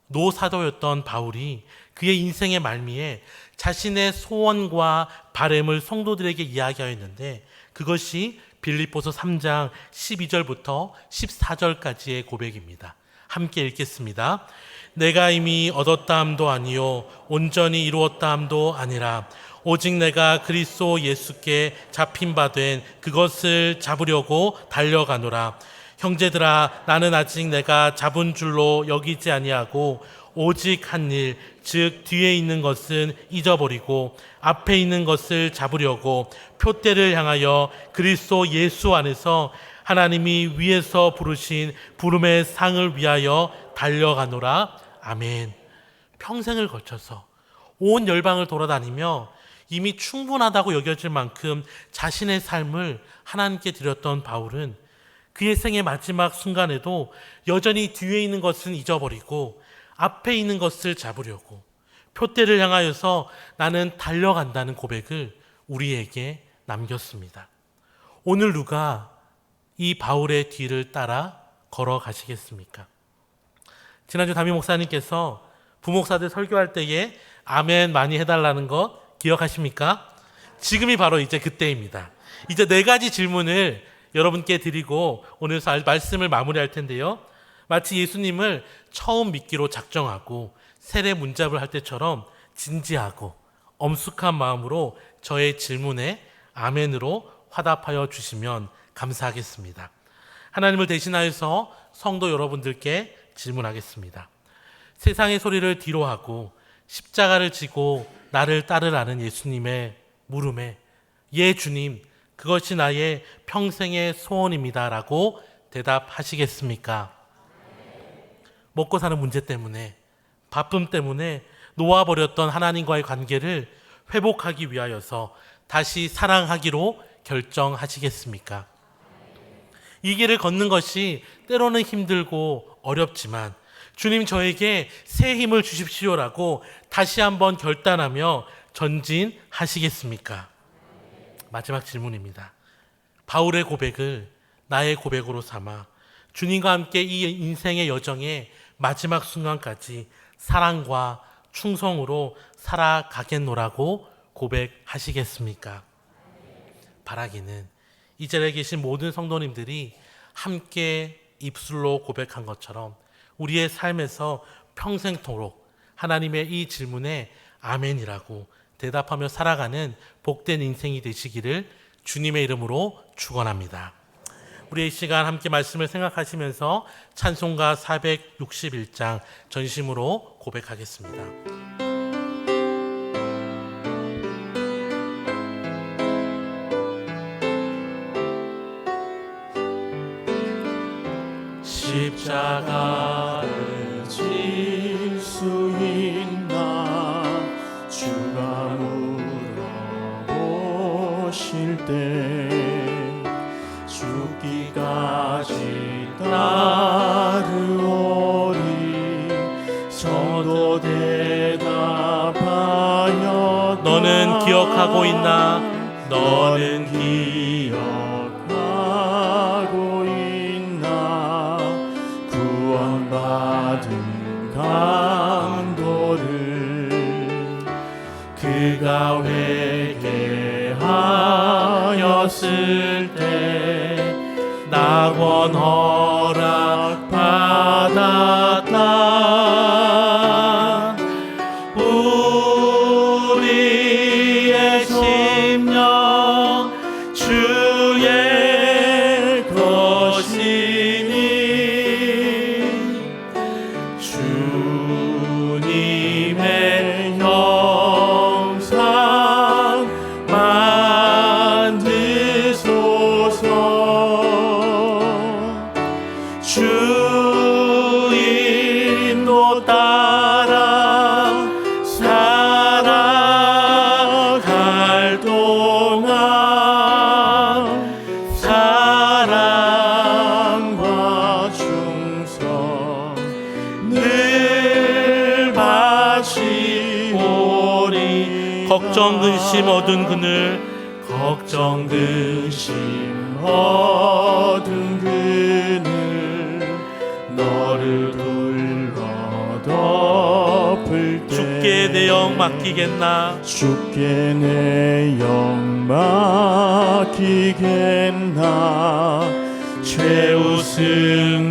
노사도였던 바울이 그의 인생의 말미에 자신의 소원과 바램을 성도들에게 이야기하였는데, 그것이 빌립보서 3장 12절부터 14절까지의 고백입니다. 함께 읽겠습니다. 내가 이미 얻었다함도 아니요 온전히 이루었다함도 아니라 오직 내가 그리스도 예수께 잡힌 바 된 그것을 잡으려고 달려가노라. 형제들아, 나는 아직 내가 잡은 줄로 여기지 아니하고 오직 한 일, 즉 뒤에 있는 것은 잊어버리고 앞에 있는 것을 잡으려고 표대를 향하여 그리스도 예수 안에서 하나님이 위에서 부르신 부름의 상을 위하여 달려가노라. 아멘. 평생을 거쳐서 온 열방을 돌아다니며 이미 충분하다고 여겨질 만큼 자신의 삶을 하나님께 드렸던 바울은 그의 생의 마지막 순간에도 여전히 뒤에 있는 것은 잊어버리고 앞에 있는 것을 잡으려고 표대를 향하여서 나는 달려간다는 고백을 우리에게 남겼습니다. 오늘 누가 이 바울의 뒤를 따라 걸어가시겠습니까? 지난주 담임 목사님께서 부목사들 설교할 때에 아멘 많이 해달라는 거 기억하십니까? 지금이 바로 이제 그때입니다. 이제 4가지 질문을 여러분께 드리고 오늘 말씀을 마무리할 텐데요. 마치 예수님을 처음 믿기로 작정하고 세례 문잡을 할 때처럼 진지하고 엄숙한 마음으로 저의 질문에 아멘으로 화답하여 주시면 감사하겠습니다. 하나님을 대신하여서 성도 여러분들께 질문하겠습니다. 세상의 소리를 뒤로하고 십자가를 지고 나를 따르라는 예수님의 물음에 예 주님, 그것이 나의 평생의 소원입니다 라고 대답하시겠습니까? 먹고 사는 문제 때문에, 바쁨 때문에 놓아버렸던 하나님과의 관계를 회복하기 위하여서 다시 사랑하기로 결정하시겠습니까? 이 길을 걷는 것이 때로는 힘들고 어렵지만 주님 저에게 새 힘을 주십시오라고 다시 한번 결단하며 전진하시겠습니까? 마지막 질문입니다. 바울의 고백을 나의 고백으로 삼아 주님과 함께 이 인생의 여정의 마지막 순간까지 사랑과 충성으로 살아가겠노라고 고백하시겠습니까? 바라기는 이 자리에 계신 모든 성도님들이 함께 입술로 고백한 것처럼 우리의 삶에서 평생토록 하나님의 이 질문에 아멘이라고 대답하며 살아가는 복된 인생이 되시기를 주님의 이름으로 축원합니다. 우리 이 시간 함께 말씀을 생각하시면서 찬송가 461장 전심으로 고백하겠습니다. 십자가를 질 수 있나 주가 물어보실 때 죽기까지 따르오리 성도 대답하여 너는 기억하고 있나? 너는 기억하고 있나 구원받은 강도를 그가 회개하였을 때 낙원 허락 받았다. 우리의 심령 주의 것이니 주님의 형상 하시오리. 걱정 근심 얻은 그늘 걱정 근심 얻은 그늘 너를 둘러 덮을 때 주께 내 영 맡기겠나 주께 내 영 맡기겠나. 최우승이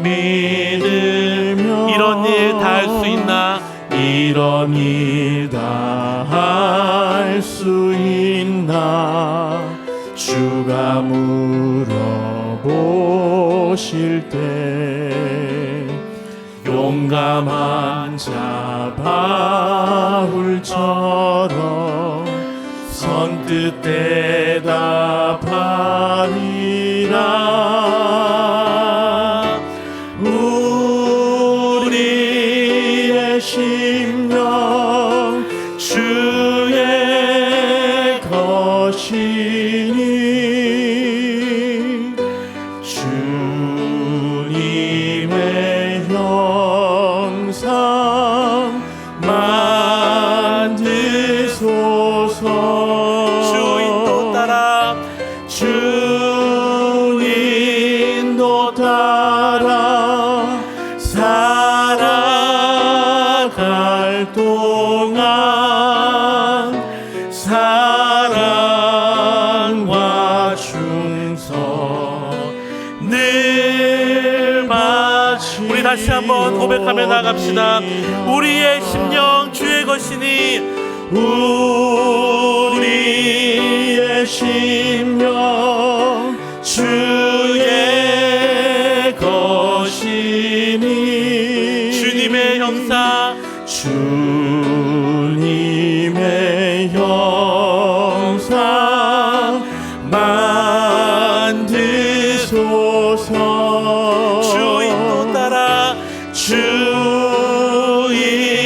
믿으며 이런 일 다 할 수 있나 이런 일 다 할 수 있나. 주가 물어보실 때 용감한 자 바울처럼 선뜻 대답하리라. 우리의 심령 주의 것이니 주님의 형상 만드소서. 주인도 따라 주인도 따라 살아갈 동안 사랑과 충성 늘 바치리. 우리 다시 한번 고백하며 나갑시다. 우리의 심령 주의 것이니 우리의 심령 주의 것이니 주님의 형상 주님의 형상 만드소서. 주인도 따라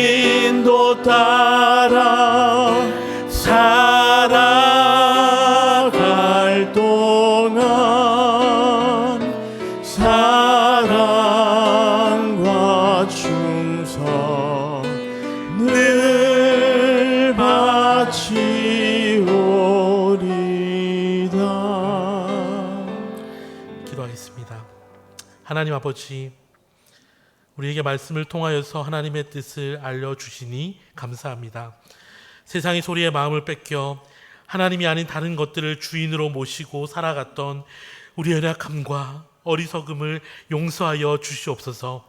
주인도 따라 살아갈 동안 사랑과 충성 늘 바치오리다. 기도하겠습니다. 하나님 아버지, 우리에게 말씀을 통하여서 하나님의 뜻을 알려주시니 감사합니다. 세상의 소리에 마음을 뺏겨 하나님이 아닌 다른 것들을 주인으로 모시고 살아갔던 우리의 연약함과 어리석음을 용서하여 주시옵소서.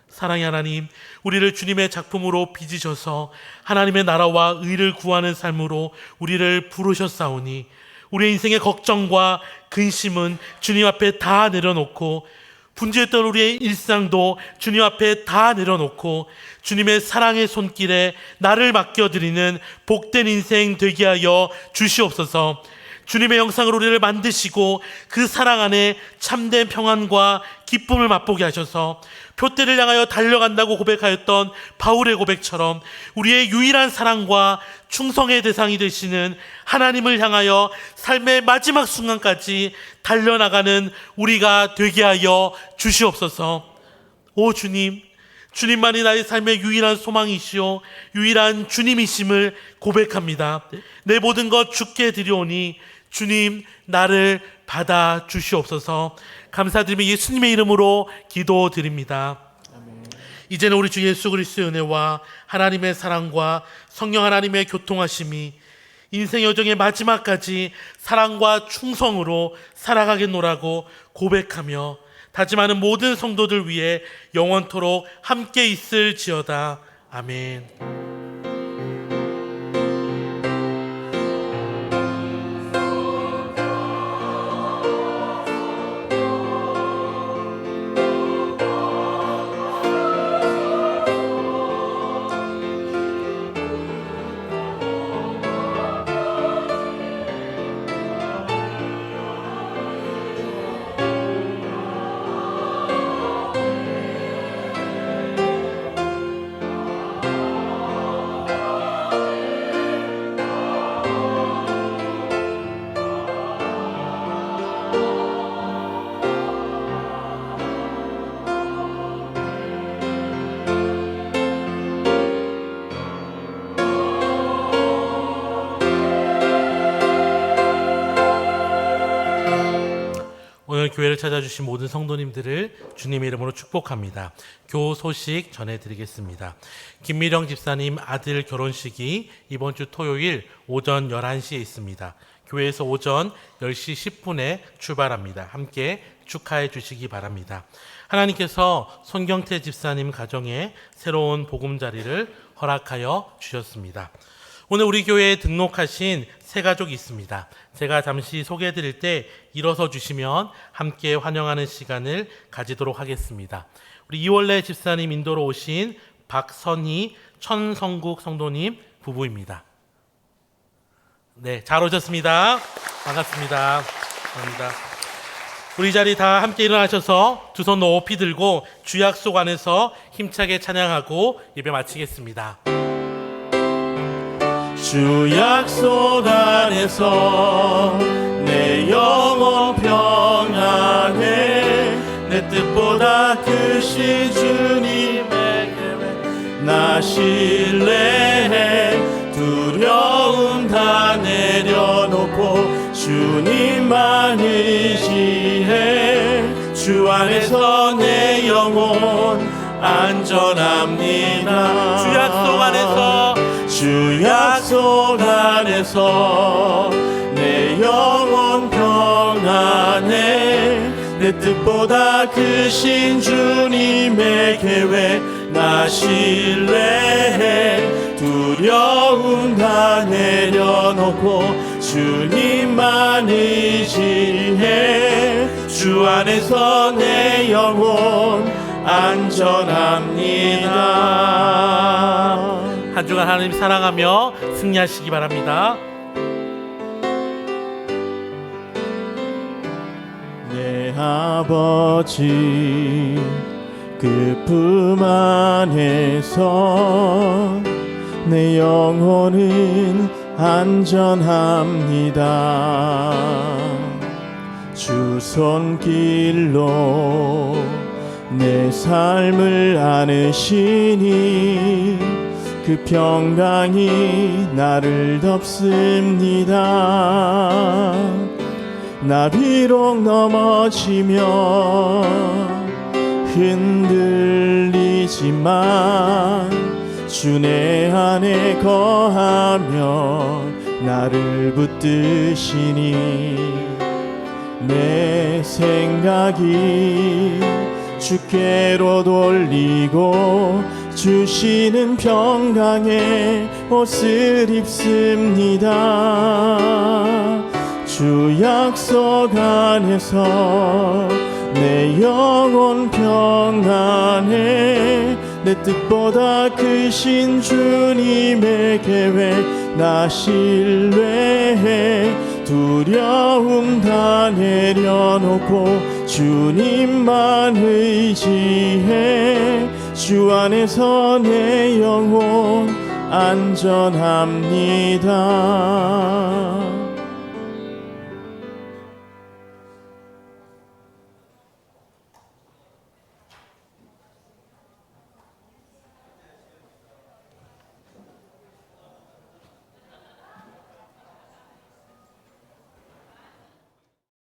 사랑의 하나님, 우리를 주님의 작품으로 빚으셔서 하나님의 나라와 의를 구하는 삶으로 우리를 부르셨사오니 우리의 인생의 걱정과 근심은 주님 앞에 다 내려놓고 분주했던 우리의 일상도 주님 앞에 다 내려놓고 주님의 사랑의 손길에 나를 맡겨드리는 복된 인생 되게 하여 주시옵소서. 주님의 형상으로 우리를 만드시고 그 사랑 안에 참된 평안과 기쁨을 맛보게 하셔서 표대를 향하여 달려간다고 고백하였던 바울의 고백처럼 우리의 유일한 사랑과 충성의 대상이 되시는 하나님을 향하여 삶의 마지막 순간까지 달려나가는 우리가 되게 하여 주시옵소서. 오 주님, 주님만이 나의 삶의 유일한 소망이시오 유일한 주님이심을 고백합니다. 내 모든 것 주께 드리오니 주님 나를 받아 주시옵소서. 감사드리며 예수님의 이름으로 기도드립니다. 이제는 우리 주 예수 그리스도의 은혜와 하나님의 사랑과 성령 하나님의 교통하심이 인생 여정의 마지막까지 사랑과 충성으로 살아가겠노라고 고백하며 다짐하는 모든 성도들 위해 영원토록 함께 있을지어다. 아멘. 오늘 교회를 찾아주신 모든 성도님들을 주님의 이름으로 축복합니다. 교우 소식 전해드리겠습니다. 김미령 집사님 아들 결혼식이 이번 주 토요일 오전 11시에 있습니다. 교회에서 오전 10시 10분에 출발합니다. 함께 축하해 주시기 바랍니다. 하나님께서 손경태 집사님 가정에 새로운 보금자리를 허락하여 주셨습니다. 오늘 우리 교회에 등록하신 새 가족이 있습니다. 제가 잠시 소개해 드릴 때 일어서 주시면 함께 환영하는 시간을 가지도록 하겠습니다. 우리 이월래 집사님 인도로 오신 박선희 천성국 성도님 부부입니다. 네, 잘 오셨습니다. 반갑습니다. 감사합니다. 우리 자리 다 함께 일어나셔서 두 손 높이 들고 주 약속 안에서 힘차게 찬양하고 예배 마치겠습니다. 주 약속 안에서 내 영혼 평안해 내 뜻보다 크신 주님에게 나 신뢰해 두려움 다 내려놓고 주님만 의지해 주 안에서 내 영혼 안전합니다. 주 약속 안에서 주 약속 안에서 내 영혼 평안해 내 뜻보다 크신 주님의 계획 나 신뢰해 두려움 다 내려놓고 주님만 의지해 주 안에서 내 영혼 안전합니다. 한 주간 하나님 사랑하며 승리하시기 바랍니다. 내 아버지 그 품 안에서 내 영혼은 안전합니다. 주 손길로 내 삶을 안으시니 그 평강이 나를 덮습니다. 나 비록 넘어지며 흔들리지만 주 내 안에 거하며 나를 붙드시니 내 생각이 주께로 돌리고 주시는 평강의 옷을 입습니다. 주 약속 안에서 내 영혼 평안해 내 뜻보다 크신 주님의 계획 나 신뢰해 두려움 다 내려놓고 주님만 의지해 주 안에서 내 영혼 안전합니다.